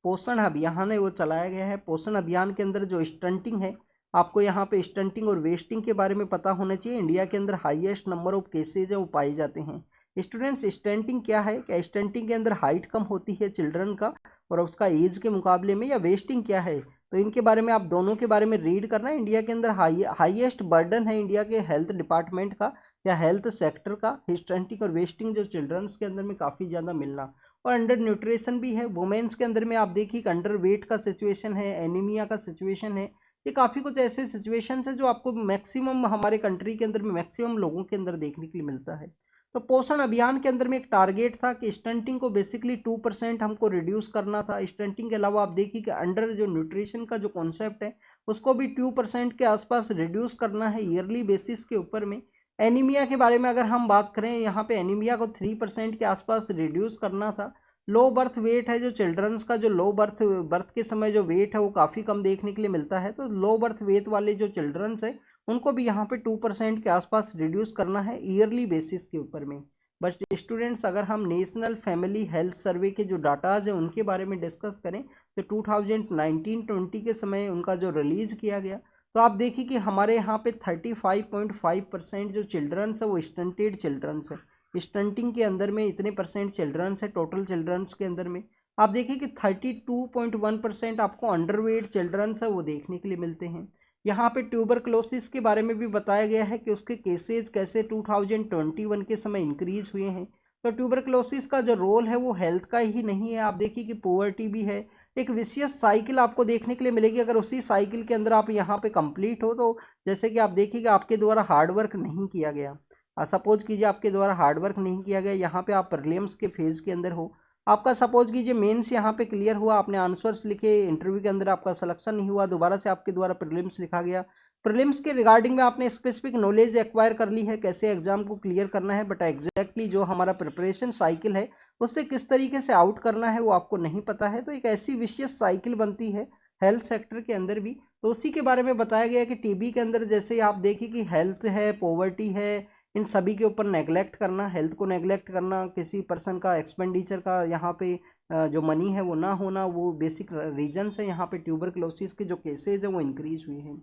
पोषण अभियान है वो चलाया गया है। पोषण अभियान के अंदर जो स्टंटिंग है, आपको यहाँ पे स्टंटिंग और वेस्टिंग के बारे में पता होना चाहिए। इंडिया के अंदर हाईएस्ट नंबर ऑफ केसेज है वो पाए जाते हैं। स्टूडेंट्स स्टंटिंग क्या है, क्या स्टंटिंग के अंदर हाइट कम होती है चिल्ड्रन का और उसका एज के मुकाबले में, या वेस्टिंग क्या है, तो इनके बारे में आप दोनों के बारे में रीड करना। इंडिया के अंदर हाईएस्ट बर्डन है इंडिया के हेल्थ डिपार्टमेंट का या हेल्थ सेक्टर का स्टंटिंग और वेस्टिंग जो चिल्ड्रंस के अंदर में काफ़ी ज़्यादा मिलना। और अंडर न्यूट्रिशन भी है वुमेन्स के अंदर में, आप देखिए अंडर वेट का सिचुएशन है, एनीमिया का सिचुएशन है, ये काफ़ी कुछ ऐसे सिचुएशंस है जो आपको मैक्सिमम हमारे कंट्री के अंदर में मैक्सिमम लोगों के अंदर देखने के लिए मिलता है। तो पोषण अभियान के अंदर में एक टारगेट था कि स्टंटिंग को बेसिकली 2% हमको रिड्यूस करना था। स्टंटिंग के अलावा आप देखिए कि अंडर जो न्यूट्रिशन का जो कॉन्सेप्ट है उसको भी 2% के आसपास रिड्यूस करना है ईयरली बेसिस के ऊपर में। एनीमिया के बारे में अगर हम बात करें, यहाँ पे एनीमिया को 3% के आसपास रिड्यूस करना था। लो बर्थ वेट है जो चिल्ड्रंस का, जो लो बर्थ के समय जो वेट है वो काफ़ी कम देखने के लिए मिलता है, तो लो बर्थ वेट वाले जो चिल्ड्रंस है उनको भी यहाँ पे 2% के आसपास रिड्यूस करना है ईयरली बेसिस के ऊपर में। बट स्टूडेंट्स अगर हम नेशनल फैमिली हेल्थ सर्वे के जो डाटाज हैं उनके बारे में डिस्कस करें तो 2019-20 के समय उनका जो रिलीज़ किया गया, तो आप देखिए कि हमारे यहाँ पे 35.5% जो चिल्ड्रंस है वो स्टंटेड चिल्ड्रंस है। स्टंटिंग के अंदर में इतने परसेंट चिल्ड्रंस है टोटल चिल्ड्रंस के अंदर में। आप देखिए कि 32.1% आपको अंडरवेट चिल्ड्रंस है वो देखने के लिए मिलते हैं। यहाँ पे ट्यूबरक्लोसिस के बारे में भी बताया गया है कि उसके केसेस कैसे 2021 के समय इंक्रीज हुए हैं। तो ट्यूबरक्लोसिस का जो रोल है वो हेल्थ का ही नहीं है, आप देखिए कि पोवर्टी भी है, एक विशियस साइकिल आपको देखने के लिए मिलेगी। अगर उसी साइकिल के अंदर आप यहाँ पे कंप्लीट हो, तो जैसे कि आप देखिए कि आपके द्वारा हार्डवर्क नहीं किया गया, सपोज कीजिए आपके द्वारा हार्डवर्क नहीं किया गया, यहाँ पे आप प्रीलिम्स के फेज के अंदर हो, आपका सपोज कीजिए मेंस यहाँ पे क्लियर हुआ, आपने आंसर्स लिखे, इंटरव्यू के अंदर आपका सिलेक्शन नहीं हुआ, दोबारा से आपके द्वारा प्रीलिम्स लिखा गया, प्रीलिम्स के रिगार्डिंग में आपने स्पेसिफिक नॉलेज एक्वायर कर ली है कैसे एग्जाम को क्लियर करना है, बट एग्जैक्टली जो हमारा प्रिपरेशन साइकिल है उससे किस तरीके से आउट करना है वो आपको नहीं पता है। तो एक ऐसी विशेष साइकिल बनती है हेल्थ सेक्टर के अंदर भी, तो उसी के बारे में बताया गया है कि टीबी के अंदर जैसे आप देखिए कि हेल्थ है, पॉवर्टी है, इन सभी के ऊपर नेगलेक्ट करना, हेल्थ को नेगलेक्ट करना, किसी पर्सन का एक्सपेंडिचर का यहाँ पे जो मनी है वो ना होना, वो बेसिक रीजन्स है। यहाँ पे ट्यूबरक्लोसिस के जो केसेज हैं वो इंक्रीज हुए हैं।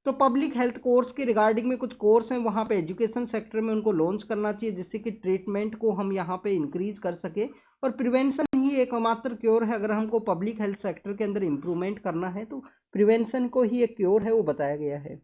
तो पब्लिक हेल्थ कोर्स के रिगार्डिंग में कुछ कोर्स हैं वहाँ पे एजुकेशन सेक्टर में उनको लॉन्च करना चाहिए जिससे कि ट्रीटमेंट को हम यहाँ पे इंक्रीज कर सके, और प्रिवेंशन ही एकमात्र क्योर है। अगर हमको पब्लिक हेल्थ सेक्टर के अंदर इंप्रूवमेंट करना है तो प्रिवेंशन को ही एक क्योर है वो बताया गया है।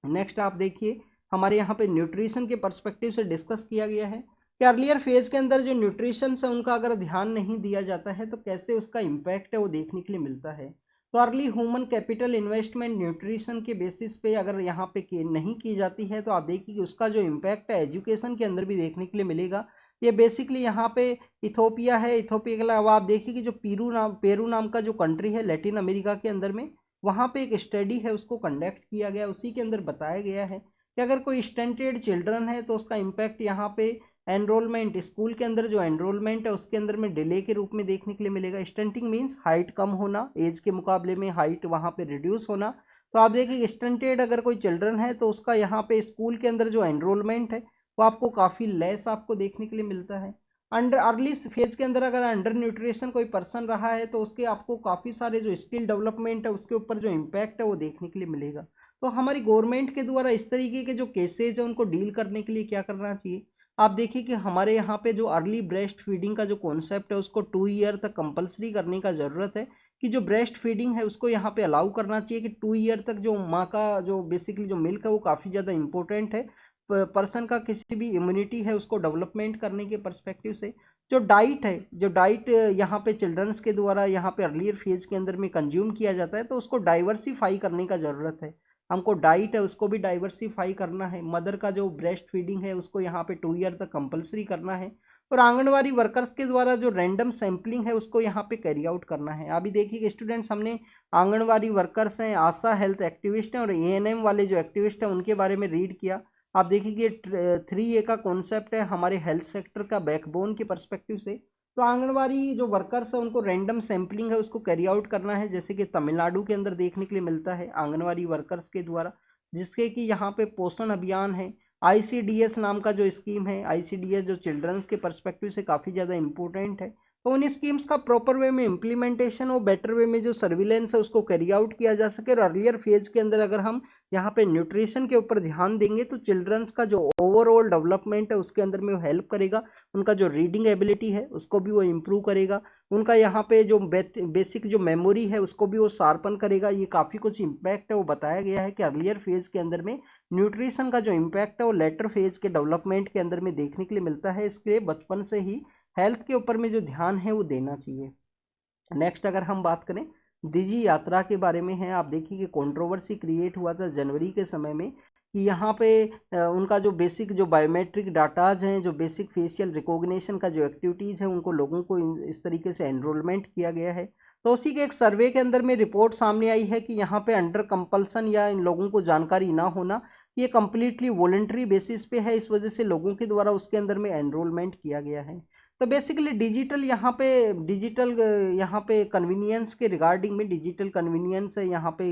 नेक्स्ट आप देखिए हमारे यहाँ पे न्यूट्रिशन के पर्सपेक्टिव से डिस्कस किया गया है कि अर्लियर फेज के अंदर जो न्यूट्रिशन है उनका अगर ध्यान नहीं दिया जाता है तो कैसे उसका इम्पैक्ट है वो देखने के लिए मिलता है। तो early human capital investment nutrition के बेसिस पे अगर यहाँ पे नहीं की जाती है तो आप देखिए कि उसका जो इम्पैक्ट है एजुकेशन के अंदर भी देखने के लिए मिलेगा। ये बेसिकली यहाँ पे इथोपिया है, इथोपिया के अलावा आप देखिए कि जो पेरू नाम का जो कंट्री है लैटिन अमेरिका के अंदर में, वहाँ पे एक स्टडी है उसको कंडक्ट किया गया, उसी के अंदर बताया गया है कि अगर कोई स्टंटेड चिल्ड्रन है तो उसका इम्पैक्ट यहाँ पे एनरोलमेंट, स्कूल के अंदर जो एनरोलमेंट है उसके अंदर में डिले के रूप में देखने के लिए मिलेगा। स्टंटिंग मीन्स हाइट कम होना, एज के मुकाबले में हाइट वहाँ पे रिड्यूस होना। तो आप देखिए स्टंटेड अगर कोई चिल्ड्रन है तो उसका यहाँ पे स्कूल के अंदर जो एनरोलमेंट है वो आपको काफ़ी लेस आपको देखने के लिए मिलता है। अंडर अर्ली फेज के अंदर अगर अंडर न्यूट्रिशन कोई पर्सन रहा है तो उसके आपको काफ़ी सारे जो स्किल डेवलपमेंट है उसके ऊपर जो इम्पैक्ट है वो देखने के लिए मिलेगा। तो हमारी गवर्नमेंट के द्वारा इस तरीके के जो केसेज है उनको डील करने के लिए क्या करना चाहिए। आप देखिए कि हमारे यहाँ पे जो अर्ली ब्रेस्ट फीडिंग का जो कॉन्सेप्ट है उसको 2 ईयर तक कंपलसरी करने का ज़रूरत है, कि जो ब्रेस्ट फीडिंग है उसको यहाँ पे अलाउ करना चाहिए कि 2 ईयर तक जो माँ का जो बेसिकली जो मिल्क है वो काफ़ी ज़्यादा इंपॉर्टेंट है पर्सन का किसी भी इम्यूनिटी है उसको डेवलपमेंट करने के पर्सपेक्टिव से। जो डाइट है, जो डाइट यहाँ पे चिल्ड्रंस के द्वारा यहाँ पे अर्लियर फेज के अंदर में कंज्यूम किया जाता है तो उसको डाइवर्सिफाई करने का ज़रूरत है। हमको डाइट है उसको भी डाइवर्सिफाई करना है। मदर का जो ब्रेस्ट फीडिंग है उसको यहाँ पे 2 ईयर तक कंपलसरी करना है, और आंगनवाड़ी वर्कर्स के द्वारा जो रैंडम सैम्पलिंग है उसको यहाँ पे कैरी आउट करना है। अभी देखिए स्टूडेंट्स हमने आंगनवाड़ी वर्कर्स हैं, आशा हेल्थ एक्टिविस्ट हैं और एएनएम वाले जो एक्टिविस्ट हैं उनके बारे में रीड किया। आप देखिए कि 3A का कॉन्सेप्ट है हमारे हेल्थ सेक्टर का बैकबोन के पर्सपेक्टिव से। तो आंगनवाड़ी जो वर्कर्स है उनको रैंडम सैम्पलिंग है उसको कैरी आउट करना है, जैसे कि तमिलनाडु के अंदर देखने के लिए मिलता है आंगनवाड़ी वर्कर्स के द्वारा, जिसके कि यहाँ पे पोषण अभियान है। ICDS नाम का जो स्कीम है, ICDS जो चिल्ड्रंस के पर्सपेक्टिव से काफ़ी ज़्यादा इंपॉर्टेंट है। तो उन स्कीम्स का प्रॉपर वे में इम्प्लीमेंटेशन और बेटर वे में जो सर्विलेंस है उसको कैरी आउट किया जा सके। और अर्लियर फेज के अंदर अगर हम यहाँ पे न्यूट्रिशन के ऊपर ध्यान देंगे तो चिल्ड्रंस का जो ओवरऑल डेवलपमेंट है उसके अंदर में वो हेल्प करेगा, उनका जो रीडिंग एबिलिटी है उसको भी वो इम्प्रूव करेगा, उनका यहाँ पे जो बेसिक जो मेमोरी है उसको भी वो शार्पन करेगा। ये काफ़ी कुछ इम्पैक्ट है वो बताया गया है कि अर्लियर फेज के अंदर में न्यूट्रिशन का जो इम्पैक्ट है वो लेटर फेज के डेवलपमेंट के अंदर में देखने के लिए मिलता है। इसके बचपन से ही हेल्थ के ऊपर में जो ध्यान है वो देना चाहिए। नेक्स्ट अगर हम बात करें डिजी यात्रा के बारे में है, आप देखिए कि कंट्रोवर्सी क्रिएट हुआ था जनवरी के समय में कि यहाँ पे उनका जो बेसिक जो बायोमेट्रिक डाटाज हैं, जो बेसिक फेशियल रिकॉग्निशन का जो एक्टिविटीज़ है उनको लोगों को इस तरीके से एनरोलमेंट किया गया है। तो उसी के एक सर्वे के अंदर में रिपोर्ट सामने आई है कि यहाँ पे अंडर कंपल्सन या इन लोगों को जानकारी ना होना, ये कम्प्लीटली वॉलेंट्री बेसिस पे है, इस वजह से लोगों के द्वारा उसके अंदर में एनरोलमेंट किया गया है। तो बेसिकली डिजिटल यहाँ पे कन्वीनियंस के रिगार्डिंग में डिजिटल कन्वीनियंस है यहाँ पे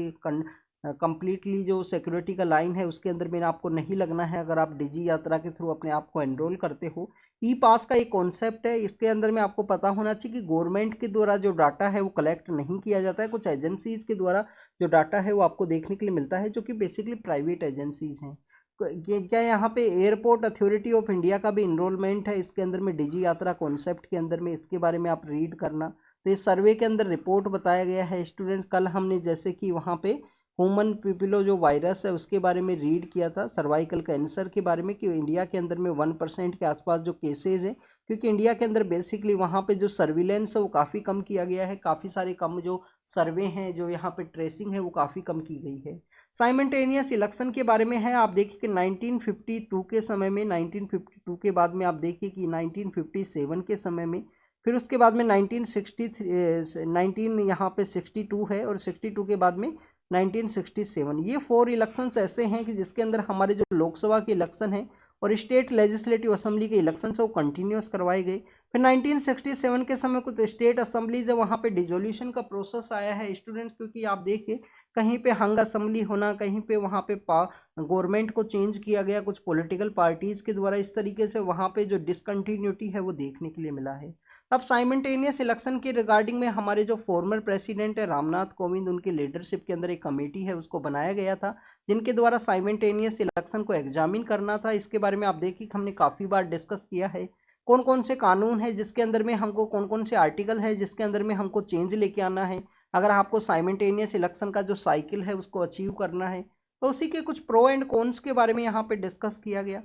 कंप्लीटली जो सिक्योरिटी का लाइन है उसके अंदर में आपको नहीं लगना है अगर आप डिजी यात्रा के थ्रू अपने आप को एनरोल करते हो। ई पास का एक कॉन्सेप्ट है, इसके अंदर में आपको पता होना चाहिए कि गवर्नमेंट के द्वारा जो डाटा है वो कलेक्ट नहीं किया जाता है, कुछ एजेंसीज के द्वारा जो डाटा है वो आपको देखने के लिए मिलता है जो कि बेसिकली प्राइवेट एजेंसीज हैं। क्या यहाँ पे एयरपोर्ट अथॉरिटी ऑफ इंडिया का भी इनरोलमेंट है इसके अंदर में डिजी यात्रा कॉन्सेप्ट के अंदर में, इसके बारे में आप रीड करना। तो इस सर्वे के अंदर रिपोर्ट बताया गया है स्टूडेंट्स। कल हमने जैसे कि वहाँ पे ह्यूमन पिपिलो जो वायरस है उसके बारे में रीड किया था, सर्वाइकल कैंसर के बारे में, कि इंडिया के अंदर में 1% के आसपास जो केसेज हैं, क्योंकि इंडिया के अंदर बेसिकली वहाँ पे जो सर्विलेंस है वो काफ़ी कम किया गया है, काफ़ी सारे कम जो सर्वे हैं, जो यहाँ पे ट्रेसिंग है वो काफ़ी कम की गई है। साइमल्टेनियस इलेक्शन के बारे में है, आप देखिए कि 1952 के समय में, 1952 के बाद में आप देखिए कि 1957 के समय में फिर उसके बाद में 19 यहाँ पे 62 है और 62 के बाद में 1967। ये 4 इलेक्शंस ऐसे हैं कि जिसके अंदर हमारे जो लोकसभा के इलेक्शन है और स्टेट लेजिस्लेटिव असेंबली के इलेक्शन है वो कंटिन्यूस करवाए गए। फिर 1967 के समय कुछ स्टेट असेंबलीज है वहाँ पे डिजोल्यूशन का प्रोसेस आया है स्टूडेंट्स, क्योंकि आप देखिए कहीं पे हंग असेंबली होना, कहीं पे वहाँ पे गवर्नमेंट को चेंज किया गया कुछ पॉलिटिकल पार्टीज के द्वारा, इस तरीके से वहाँ पे जो डिसकंटिन्यूटी है वो देखने के लिए मिला है। अब साइमल्टेनियस इलेक्शन के रिगार्डिंग में हमारे जो फॉर्मर प्रेसिडेंट है रामनाथ कोविंद, उनकी लीडरशिप के अंदर एक कमेटी है उसको बनाया गया था जिनके द्वारा साइमल्टेनियस इलेक्शन को एग्जामिन करना था। इसके बारे में आप देखिए हमने काफ़ी बार डिस्कस किया है कौन कौन से कानून है जिसके अंदर में हमको, कौन कौन से आर्टिकल है जिसके अंदर में हमको चेंज लेके आना है अगर आपको साइमल्टेनियस इलेक्शन का जो साइकिल है उसको अचीव करना है। तो उसी के कुछ प्रो एंड कॉन्स के बारे में यहाँ पे डिस्कस किया गया।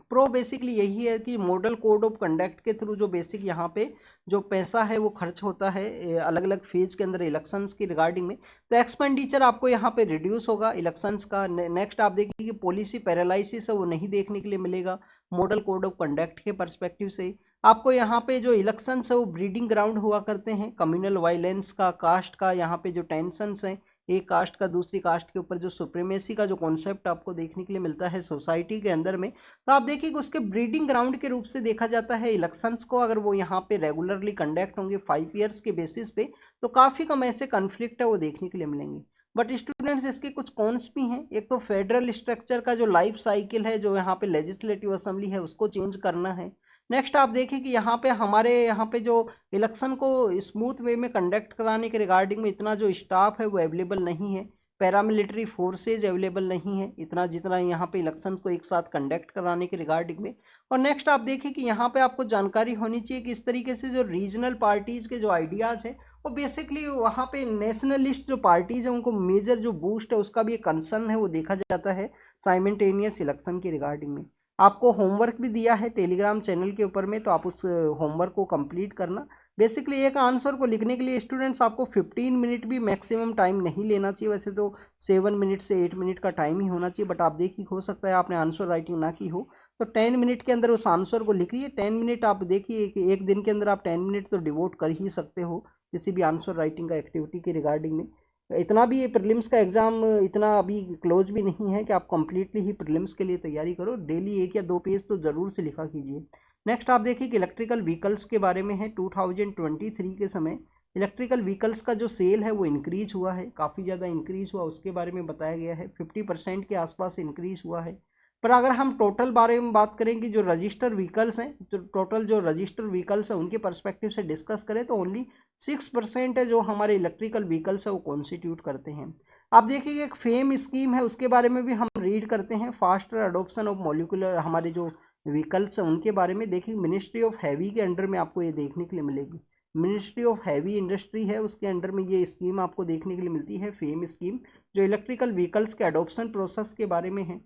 प्रो बेसिकली यही है कि मॉडल कोड ऑफ कंडक्ट के थ्रू जो बेसिक यहाँ पे जो पैसा है वो खर्च होता है अलग अलग फेज के अंदर इलेक्शंस की रिगार्डिंग में, तो एक्सपेंडिचर आपको यहाँ पे रिड्यूस होगा इलेक्शंस का। नेक्स्ट आप देखिए कि पॉलिसी पैरालिसिस है वो नहीं देखने के लिए मिलेगा मॉडल कोड ऑफ कंडक्ट के परस्पेक्टिव से। आपको यहाँ पे जो इलेक्शंस है वो ब्रीडिंग ग्राउंड हुआ करते हैं कम्युनल वायलेंस का, कास्ट का, यहाँ पे जो टेंशंस हैं एक कास्ट का दूसरी कास्ट के ऊपर जो सुप्रीमेसी का जो कॉन्सेप्ट आपको देखने के लिए मिलता है सोसाइटी के अंदर में, तो आप देखिए कि उसके ब्रीडिंग ग्राउंड के रूप से देखा जाता है इलेक्शंस को। अगर वो यहाँ पे रेगुलरली कंडक्ट होंगे 5 ईयर्स के बेसिस पे तो काफ़ी कम ऐसे कन्फ्लिक्ट है वो देखने के लिए मिलेंगे। बट स्टूडेंट्स इसके कुछ कॉन्स भी हैं। एक तो फेडरल स्ट्रक्चर का जो लाइफ साइकिल है जो यहाँ पे लेजिस्लेटिव असेंबली है उसको चेंज करना है। नेक्स्ट आप देखिए कि यहाँ पे हमारे यहाँ पे जो इलेक्शन को स्मूथ वे में कंडक्ट कराने के रिगार्डिंग में इतना जो स्टाफ है वो अवेलेबल नहीं है, पैरामिलिट्री फोर्सेज अवेलेबल नहीं है इतना जितना यहाँ पे इलेक्शन को एक साथ कंडक्ट कराने के रिगार्डिंग में। और नेक्स्ट आप देखिए कि यहाँ पे आपको जानकारी होनी चाहिए कि इस तरीके से जो रीजनल पार्टीज के जो आइडियाज़ है वो बेसिकली वहाँ पे नेशनलिस्ट जो पार्टीज है उनको मेजर जो बूस्ट है उसका भी एक कंसर्न है वो देखा जाता है साइमल्टेनियस इलेक्शन की रिगार्डिंग में। आपको होमवर्क भी दिया है टेलीग्राम चैनल के ऊपर में, तो आप उस होमवर्क को कंप्लीट करना। बेसिकली एक आंसर को लिखने के लिए स्टूडेंट्स आपको 15 मिनट भी मैक्सिमम टाइम नहीं लेना चाहिए, वैसे तो 7 मिनट से 8 मिनट का टाइम ही होना चाहिए, बट आप देखिए हो सकता है आपने आंसर राइटिंग ना की हो तो 10 मिनट के अंदर उस आंसर को लिखिए। 10 मिनट आप देखिए कि एक दिन के अंदर आप 10 मिनट तो डिवोट कर ही सकते हो किसी भी आंसर राइटिंग का एक्टिविटी के रिगार्डिंग में। इतना भी ये प्रीलिम्स का एग्ज़ाम इतना अभी क्लोज भी नहीं है कि आप कंप्लीटली ही प्रीलिम्स के लिए तैयारी करो, डेली 1 या 2 पेज तो ज़रूर से लिखा कीजिए। नेक्स्ट आप देखिए कि इलेक्ट्रिकल व्हीकल्स के बारे में है। 2023 के समय इलेक्ट्रिकल व्हीकल्स का जो सेल है वो इंक्रीज हुआ है, काफ़ी ज़्यादा इंक्रीज हुआ, उसके बारे में बताया गया है 50% के आसपास इंक्रीज हुआ है। पर अगर हम टोटल बारे में बात करें कि जो रजिस्टर व्हीकल्स हैं, जो टोटल जो रजिस्टर व्हीकल्स हैं उनके परस्पेक्टिव से डिस्कस करें तो ओनली 6% है जो हमारे इलेक्ट्रिकल व्हीकल्स है वो कॉन्स्टिट्यूट करते हैं। आप देखिए एक फेम स्कीम है उसके बारे में भी हम रीड करते हैं, फास्टर अडोप्शन ऑफ मॉलिकुलर हमारे जो व्हीकल्स हैं उनके बारे में देखिए मिनिस्ट्री ऑफ हैवी के अंडर में आपको ये देखने के लिए मिलेगी। मिनिस्ट्री ऑफ हैवी इंडस्ट्री है उसके अंडर में ये स्कीम आपको देखने के लिए मिलती है, फेम स्कीम, जो इलेक्ट्रिकल व्हीकल्स के अडोप्शन प्रोसेस के बारे में है।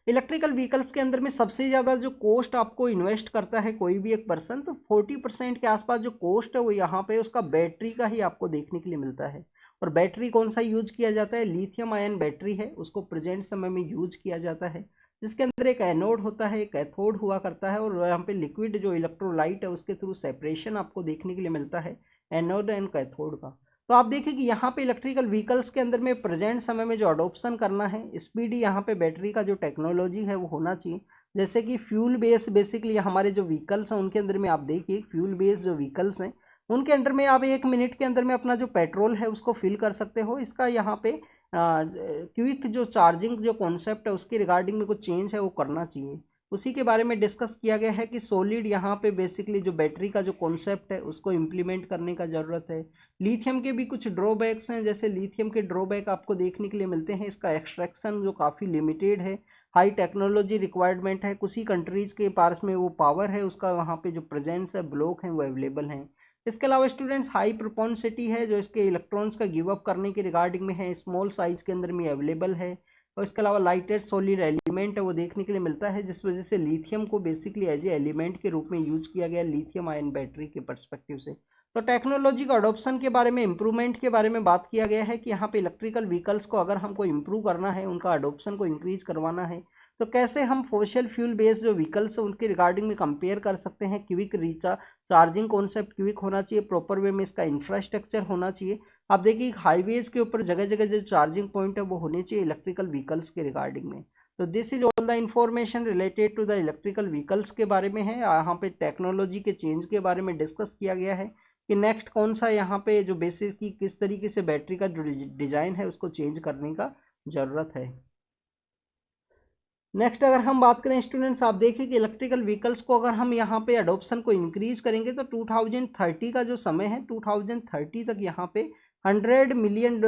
इलेक्ट्रिकल व्हीकल्स के अंदर में सबसे ज़्यादा जो कॉस्ट आपको इन्वेस्ट करता है कोई भी एक पर्सन, तो 40% के आसपास जो कॉस्ट है वो यहाँ पे उसका बैटरी का ही आपको देखने के लिए मिलता है। और बैटरी कौन सा यूज किया जाता है, लिथियम आयन बैटरी है, उसको प्रेजेंट समय में यूज किया जाता है, जिसके अंदर एक एनोड होता है एक कैथोड हुआ करता है, और यहाँ पे लिक्विड जो इलेक्ट्रोलाइट है उसके थ्रू सेपरेशन आपको देखने के लिए मिलता है एनोड एंड कैथोड का। तो आप देखिए कि यहाँ पे इलेक्ट्रिकल व्हीकल्स के अंदर में प्रेजेंट समय में जो अडोप्शन करना है स्पीडी यहाँ पे बैटरी का जो टेक्नोलॉजी है वो होना चाहिए। जैसे कि फ्यूल बेस बेसिकली हमारे जो व्हीकल्स हैं उनके अंदर में आप देखिए फ्यूल बेस्ड जो व्हीकल्स हैं उनके अंदर में आप 1 मिनट के अंदर में अपना जो पेट्रोल है उसको फिल कर सकते हो। इसका यहाँ पे क्विक जो चार्जिंग जो कॉन्सेप्ट है उसके रिगार्डिंग में कुछ चेंज है वो करना चाहिए। उसी के बारे में डिस्कस किया गया है कि सॉलिड यहाँ पे बेसिकली जो बैटरी का जो कॉन्सेप्ट है उसको इम्प्लीमेंट करने का ज़रूरत है। लिथियम के भी कुछ ड्रॉबैक्स हैं, जैसे लिथियम के ड्रॉबैक आपको देखने के लिए मिलते हैं, इसका एक्सट्रैक्शन जो काफ़ी लिमिटेड है, हाई टेक्नोलॉजी रिक्वायरमेंट है, कुछ ही कंट्रीज़ के पास में वो पावर है उसका, वहाँ पे जो प्रेजेंस है ब्लॉक हैं वो अवेलेबल हैं। इसके अलावा स्टूडेंट्स हाई प्रोपोंसिटी है जो इसके इलेक्ट्रॉन्स का गिव अप करने की रिगार्डिंग में है, स्मॉल साइज के अंदर में अवेलेबल है। और इसके अलावा लाइटेड सॉलिड एलिमेंट है वो देखने के लिए मिलता है, जिस वजह से लिथियम को बेसिकली एज ए एलिमेंट के रूप में यूज किया गया लिथियम आयन बैटरी के परस्पेक्टिव से। तो टेक्नोलॉजी का अडोप्शन के बारे में, इंप्रूवमेंट के बारे में बात किया गया है कि यहाँ पे इलेक्ट्रिकल व्हीकल्स को अगर हमको इम्प्रूव करना है, उनका अडोप्शन को इंक्रीज करवाना है, तो कैसे हम फॉसिल फ्यूल बेस्ड जो व्हीकल्स है उनके रिगार्डिंग में कंपेयर कर सकते हैं। क्विक चार्जिंग कॉन्सेप्ट क्विक होना चाहिए, प्रॉपर वे में इसका इंफ्रास्ट्रक्चर होना चाहिए। आप देखिए हाईवेज के ऊपर जगह जगह जो चार्जिंग पॉइंट है वो होने चाहिए इलेक्ट्रिकल व्हीकल्स के रिगार्डिंग में। तो this is all the information related to the electrical vehicles के बारे में है। यहाँ पे टेक्नोलॉजी के चेंज के बारे में डिस्कस किया गया है कि नेक्स्ट कौन सा यहाँ पे जो बेसिक की किस तरीके से बैटरी का जो डिजाइन है उसको चेंज करने का जरूरत है। नेक्स्ट अगर हम बात करें स्टूडेंट्स, आप देखिए कि इलेक्ट्रिकल व्हीकल्स को अगर हम यहाँ पे अडोप्शन को इंक्रीज करेंगे तो 2030 का जो समय है 2030 तक यहाँ पे $100 मिलियन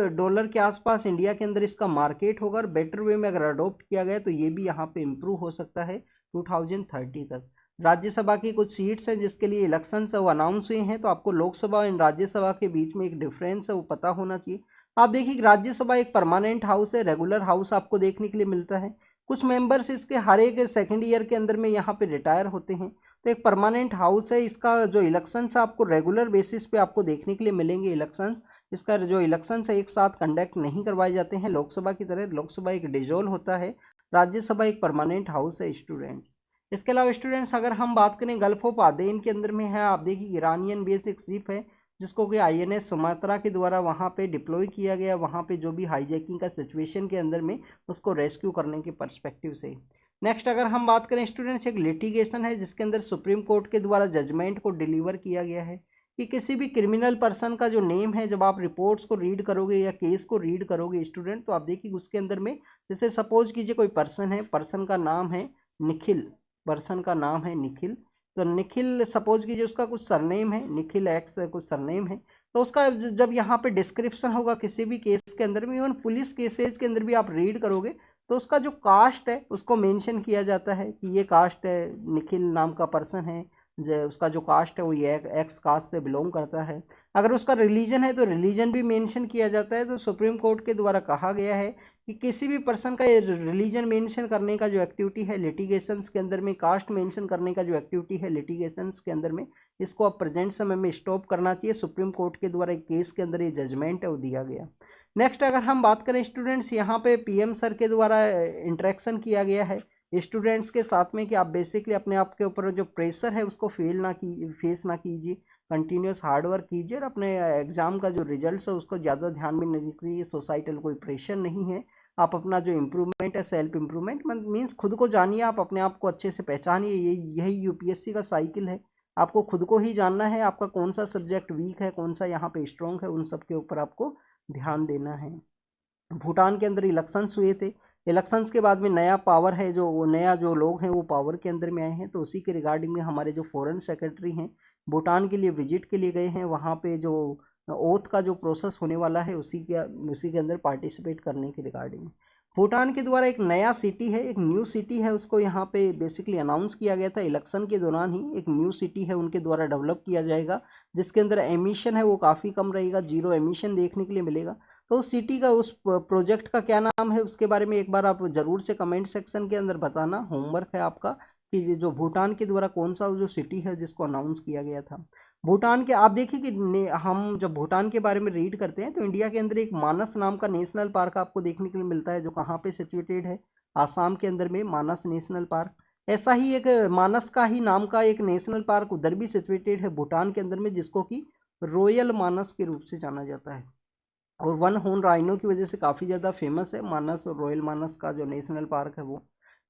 के आसपास इंडिया के अंदर इसका मार्केट होगा। और बेटर वे में अगर अडोप्ट किया गया तो ये भी यहाँ पे इम्प्रूव हो सकता है 2030 तक। राज्यसभा की कुछ सीट्स हैं जिसके लिए इलेक्शन वो अनाउंस हुए हैं, तो आपको लोकसभा और राज्यसभा के बीच में एक डिफरेंस है वो पता होना चाहिए। आप देखिए राज्यसभा एक परमानेंट हाउस है, रेगुलर हाउस आपको देखने के लिए मिलता है। कुछ मेंबर्स इसके हर एक सेकेंड ईयर के अंदर में यहाँ पे रिटायर होते हैं। तो एक परमानेंट हाउस है, इसका जो इलेक्शंस आपको रेगुलर बेसिस पे आपको देखने के लिए मिलेंगे इलेक्शंस। इसका जो इलेक्शंस है एक साथ कंडक्ट नहीं करवाए जाते हैं लोकसभा की तरह। लोकसभा एक डिजोल होता है, राज्यसभा एक परमानेंट हाउस है स्टूडेंट। इसके अलावा स्टूडेंट्स अगर हम बात करें गल्फ ऑफ आदेन के अंदर में है, आप देखिए ईरानियन बेस एक शिप है जिसको कि INS सुमात्रा के द्वारा वहाँ पे डिप्लॉय किया गया, वहाँ पे जो भी हाईजैकिंग का सिचुएशन के अंदर में उसको रेस्क्यू करने के पर्सपेक्टिव से। नेक्स्ट अगर हम बात करें स्टूडेंट्स, एक लिटिगेशन है जिसके अंदर सुप्रीम कोर्ट के द्वारा जजमेंट को डिलीवर किया गया है कि किसी भी क्रिमिनल पर्सन का जो नेम है, जब आप रिपोर्ट्स को रीड करोगे या केस को रीड करोगे स्टूडेंट, तो आप देखिए उसके अंदर में जैसे सपोज कीजिए कोई पर्सन है, पर्सन का नाम है निखिल, पर्सन का नाम है निखिल। तो निखिल सपोज कीजिए उसका कुछ सरनेम है, निखिल एक्स कुछ सरनेम है। तो उसका जब यहाँ पे डिस्क्रिप्शन होगा किसी भी केस के अंदर में, इवन पुलिस केसेज के अंदर भी आप रीड करोगे तो उसका जो कास्ट है उसको मेंशन किया जाता है कि ये कास्ट है, निखिल नाम का पर्सन है, उसका जो कास्ट है वो ये एक्स कास्ट से बिलोंग करता है। अगर उसका रिलीजन है तो रिलीजन भी मेंशन किया जाता है। तो सुप्रीम कोर्ट के द्वारा कहा गया है कि किसी भी पर्सन का रिलीजन मेंशन करने का जो एक्टिविटी है लिटिगेशंस के अंदर में, कास्ट मेंशन करने का जो एक्टिविटी है लिटिगेशंस के अंदर में, इसको अब प्रेजेंट समय में स्टॉप करना चाहिए। सुप्रीम कोर्ट के द्वारा एक केस के अंदर ये जजमेंट है वो दिया गया। नेक्स्ट अगर हम बात करें स्टूडेंट्स, यहाँ पे PM सर के द्वारा इंटरेक्शन किया गया है स्टूडेंट्स के साथ में कि आप बेसिकली अपने आप के ऊपर जो प्रेशर है उसको फेस ना कीजिए, कंटिन्यूस हार्ड वर्क कीजिए और अपने एग्जाम का जो रिजल्ट्स है उसको ज़्यादा ध्यान में नहीं रखिए। सोसाइटल कोई प्रेशर नहीं है, आप अपना जो इम्प्रूवमेंट है सेल्फ इम्प्रूवमेंट मीन्स खुद को जानिए, आप अपने आप को अच्छे से पहचानिए। यही UPSC का साइकिल है, आपको खुद को ही जानना है, आपका कौन सा सब्जेक्ट वीक है, कौन सा यहाँ पे स्ट्रॉन्ग है, उन सब के ऊपर आपको ध्यान देना है। भूटान के अंदर इलेक्शंस हुए थे, इलेक्शंस के बाद में नया पावर है, जो वो नया जो लोग हैं वो पावर के अंदर में आए हैं। तो उसी के रिगार्डिंग में हमारे जो फॉरेन सेक्रेटरी हैं भूटान के लिए विजिट के लिए गए हैं, वहाँ पे जो ओथ का जो प्रोसेस होने वाला है उसी के अंदर पार्टिसिपेट करने के रिगार्डिंग। भूटान के द्वारा एक नया सिटी है, एक न्यू सिटी है, उसको यहाँ पे बेसिकली अनाउंस किया गया था इलेक्शन के दौरान ही। एक न्यू सिटी है उनके द्वारा डेवलप किया जाएगा जिसके अंदर एमिशन है वो काफ़ी कम रहेगा, जीरो एमिशन देखने के लिए मिलेगा। तो उस सिटी का उस प्रोजेक्ट का क्या नाम है उसके बारे में एक बार आप जरूर से कमेंट सेक्शन के अंदर बताना, होमवर्क है आपका कि जो भूटान के द्वारा कौन सा जो सिटी है जिसको अनाउंस किया गया था। भूटान के आप देखिए कि हम जब भूटान के बारे में रीड करते हैं तो इंडिया के अंदर एक मानस नाम का नेशनल पार्क आपको देखने के लिए मिलता है, जो कहाँ पे सिचुएटेड है, आसाम के अंदर में मानस नेशनल पार्क। ऐसा ही एक मानस का ही नाम का एक नेशनल पार्क उधर भी सिचुएटेड है भूटान के अंदर में, जिसको कि रॉयल मानस के रूप से जाना जाता है और वन हॉर्न राइनो की वजह से काफ़ी ज़्यादा फेमस है मानस और रॉयल मानस का जो नेशनल पार्क है वो।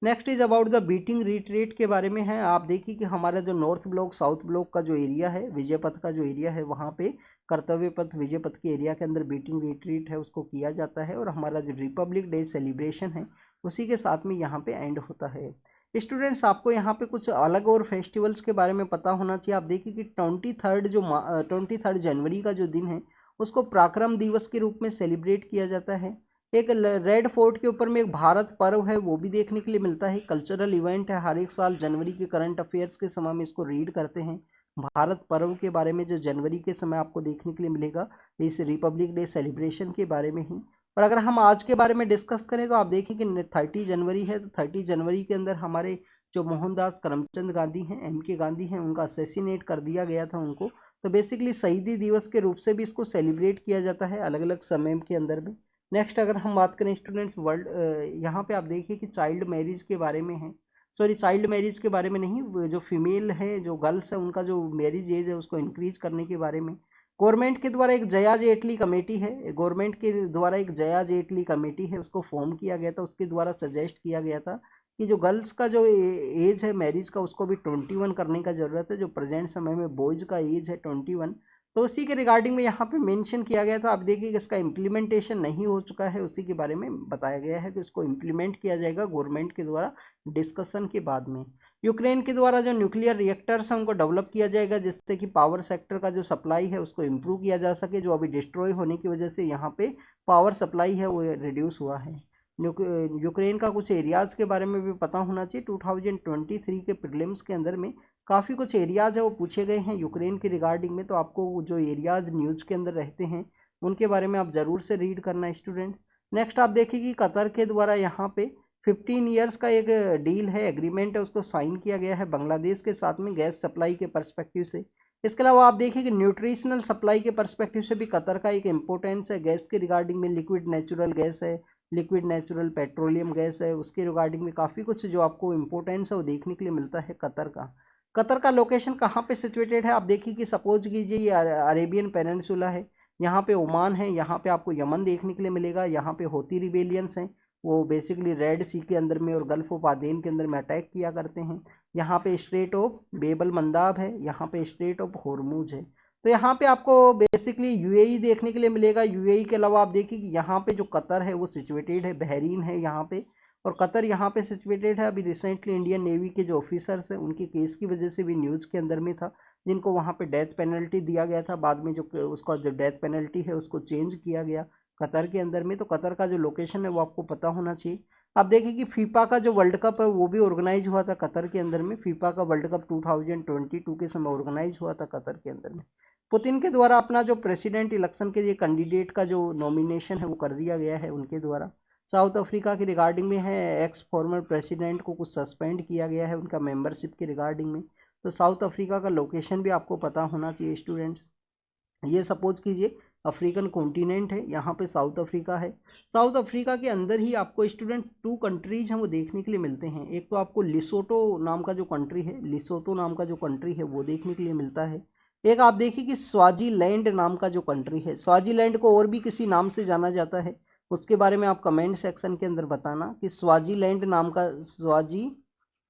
Next is about the beating retreat के बारे में है। आप देखिए कि हमारा जो नॉर्थ ब्लॉक साउथ ब्लॉक का जो एरिया है, विजय पथ का जो एरिया है, वहाँ पे कर्तव्य पथ विजय पथ के एरिया के अंदर बीटिंग रिट्रीट है उसको किया जाता है और हमारा जो रिपब्लिक डे सेलिब्रेशन है उसी के साथ में यहाँ पे एंड होता है। स्टूडेंट्स आपको यहाँ पे कुछ अलग और फेस्टिवल्स के बारे में पता होना चाहिए। आप देखिए कि 23 जनवरी का जो दिन है उसको पराक्रम दिवस के रूप में सेलिब्रेट किया जाता है। एक रेड फोर्ट के ऊपर में एक भारत पर्व है वो भी देखने के लिए मिलता है, कल्चरल इवेंट है, हर एक साल जनवरी के करंट अफेयर्स के समय में इसको रीड करते हैं। भारत पर्व के बारे में जो जनवरी के समय आपको देखने के लिए मिलेगा इस रिपब्लिक डे सेलिब्रेशन के बारे में ही। और अगर हम आज के बारे में डिस्कस करें तो आप देखिए कि 30 जनवरी है, तो 30 जनवरी के अंदर हमारे जो मोहनदास करमचंद गांधी हैं, MK गांधी हैं, उनका असेसिनेट कर दिया गया था उनको। तो बेसिकली शहीदी दिवस के रूप से भी इसको सेलिब्रेट किया जाता है अलग अलग समय के अंदर में। नेक्स्ट अगर हम बात करें स्टूडेंट्स वर्ल्ड, यहाँ पे आप देखिए कि चाइल्ड मैरिज के बारे में है, सॉरी चाइल्ड मैरिज के बारे में नहीं, जो फीमेल है जो गर्ल्स है उनका जो मैरिज एज है उसको इंक्रीज करने के बारे में गवर्नमेंट के द्वारा एक जया जेटली कमेटी है, गवर्नमेंट के द्वारा एक जया जेटली कमेटी है उसको फॉर्म किया गया था, उसके द्वारा सजेस्ट किया गया था कि जो गर्ल्स का जो एज है मैरिज का उसको भी 21 करने का ज़रूरत है, जो प्रेजेंट समय में बॉयज़ का एज है 21। तो उसी के रिगार्डिंग में यहाँ पे मेंशन किया गया था। आप देखिए कि इसका इम्प्लीमेंटेशन नहीं हो चुका है, उसी के बारे में बताया गया है कि उसको इम्प्लीमेंट किया जाएगा गवर्नमेंट के द्वारा डिस्कशन के बाद में। यूक्रेन के द्वारा जो न्यूक्लियर रिएक्टर्स हैं उनको डेवलप किया जाएगा जिससे कि पावर सेक्टर का जो सप्लाई है उसको इम्प्रूव किया जा सके, जो अभी डिस्ट्रॉय होने की वजह से यहाँ पे पावर सप्लाई है वो रिड्यूस हुआ है। यूक्रेन का कुछ एरियाज़ के बारे में भी पता होना चाहिए। 2023 के प्रीलिम्स के अंदर में काफ़ी कुछ एरियाज़ है वो पूछे गए हैं यूक्रेन के रिगार्डिंग में, तो आपको जो एरियाज़ न्यूज़ के अंदर रहते हैं उनके बारे में आप ज़रूर से रीड करना स्टूडेंट्स। नेक्स्ट आप देखिए कि कतर के द्वारा यहाँ पे 15 ईयर्स का एक डील है, एग्रीमेंट है, उसको साइन किया गया है बांग्लादेश के साथ में गैस सप्लाई के पर्सपेक्टिव से। इसके अलावा आप देखिए कि न्यूट्रिशनल सप्लाई के पर्सपेक्टिव से भी कतर का एक इम्पोर्टेंस है गैस के रिगार्डिंग में। लिक्विड नेचुरल गैस है, लिक्विड नेचुरल पेट्रोलियम गैस है, उसके रिगार्डिंग में काफ़ी कुछ जो आपको इम्पोर्टेंस है वो देखने के लिए मिलता है कतर का। कतर का लोकेशन कहाँ पे सिचुएटेड है, आप देखिए कि सपोज कीजिए ये अरेबियन पेनिनसुला है, यहाँ पे ओमान है, यहाँ पे आपको यमन देखने के लिए मिलेगा, यहाँ पे होती रिबेलियंस हैं वो बेसिकली रेड सी के अंदर में और गल्फ ऑफ आदेन के अंदर में अटैक किया करते हैं। यहाँ पे स्ट्रेट ऑफ बेबल मंदाब है, यहाँ पे स्ट्रेट ऑफ होर्मुज है। तो यहाँ पे आपको बेसिकली यूएई देखने के लिए मिलेगा। यूएई के अलावा आप देखिए कि यहाँ पे जो कतर है वो सिचुएटेड है, बहरीन है यहाँ पे, और कतर यहाँ पे सिचुएटेड है। अभी रिसेंटली इंडियन नेवी के जो ऑफिसर्स हैं उनके केस की वजह से भी न्यूज़ के अंदर में था, जिनको वहाँ पे डेथ पेनल्टी दिया गया था, बाद में जो उसका जो डेथ पेनल्टी है उसको चेंज किया गया कतर के अंदर में। तो कतर का जो लोकेशन है वो आपको पता होना चाहिए। आप देखिए कि फीफा का जो वर्ल्ड कप है वो भी ऑर्गेनाइज हुआ था कतर के अंदर में। फीफा का वर्ल्ड कप 2022 के समय ऑर्गेनाइज हुआ था कतर के अंदर में। पुतिन के द्वारा अपना जो प्रेसिडेंट इलेक्शन के लिए कैंडिडेट का जो नॉमिनेशन है वो कर दिया गया है उनके द्वारा। साउथ अफ्रीका के रिगार्डिंग में है, एक्स फॉर्मर प्रेसिडेंट को कुछ सस्पेंड किया गया है उनका मेंबरशिप के रिगार्डिंग में। तो साउथ अफ्रीका का लोकेशन भी आपको पता होना चाहिए स्टूडेंट्स। ये सपोज कीजिए अफ्रीकन कॉन्टिनेंट है, यहाँ पे साउथ अफ्रीका है। साउथ अफ्रीका के अंदर ही आपको स्टूडेंट 2 कंट्रीज हैं वो देखने के लिए मिलते हैं। एक तो आपको लिसोटो नाम का जो कंट्री है, लिसोटो नाम का जो कंट्री है वो देखने के लिए मिलता है। एक आप देखिए कि स्वाजीलैंड नाम का जो कंट्री है, स्वाजीलैंड को और भी किसी नाम से जाना जाता है, उसके बारे में आप कमेंट सेक्शन के अंदर बताना कि स्वाजीलैंड नाम का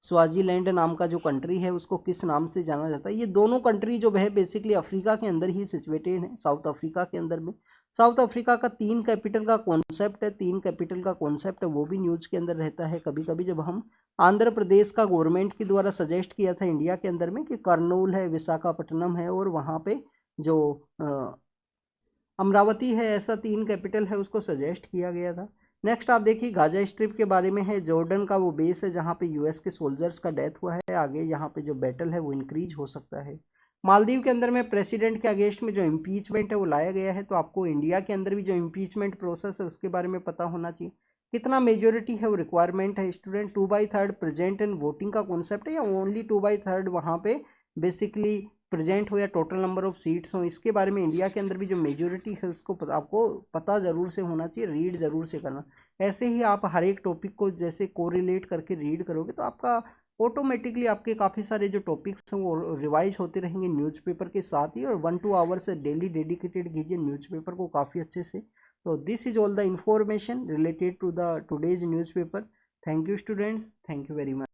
स्वाजीलैंड नाम का जो कंट्री है उसको किस नाम से जाना जाता है। ये दोनों कंट्री जो है बेसिकली अफ्रीका के अंदर ही सिचुएटेड है, साउथ अफ्रीका के अंदर में। साउथ अफ्रीका का 3 कैपिटल का कॉन्सेप्ट है, 3 कैपिटल का कॉन्सेप्ट है वो भी न्यूज़ के अंदर रहता है कभी कभी। जब हम आंध्र प्रदेश का गवर्नमेंट के द्वारा सजेस्ट किया था इंडिया के अंदर में कि कर्नूल है, विशाखापट्टनम है और वहाँ पे जो अमरावती है, ऐसा 3 कैपिटल है उसको सजेस्ट किया गया था। नेक्स्ट आप देखिए गाजा स्ट्रिप के बारे में है, जॉर्डन का वो बेस है जहाँ पे यूएस के सोल्जर्स का डेथ हुआ है, आगे यहाँ पे जो बैटल है वो इंक्रीज हो सकता है। मालदीव के अंदर में प्रेसिडेंट के अगेंस्ट में जो इम्पीचमेंट है वो लाया गया है, तो आपको इंडिया के अंदर भी जो इम्पीचमेंट प्रोसेस है उसके बारे में पता होना चाहिए। कितना मेजोरिटी है वो रिक्वायरमेंट है स्टूडेंट, 2/3 प्रेजेंट एंड वोटिंग का कॉन्सेप्ट है या ओनली 2/3 वहाँ पे बेसिकली प्रेजेंट हो या टोटल नंबर ऑफ सीट्स हो, इसके बारे में इंडिया के अंदर भी जो मेजोरिटी है उसको आपको पता ज़रूर से होना चाहिए, रीड ज़रूर से करना। ऐसे ही आप हर एक टॉपिक को जैसे कोरिलेट करके रीड करोगे तो आपका ऑटोमेटिकली आपके काफ़ी सारे जो टॉपिक्स हैं वो रिवाइज होते रहेंगे न्यूज़पेपर के साथ ही, और 1-2 आवर्स डेली डेडिकेटेड कीजिए न्यूज़पेपर को काफ़ी अच्छे से। तो this is all the information related to the today's newspaper. Thank you students, thank you very much.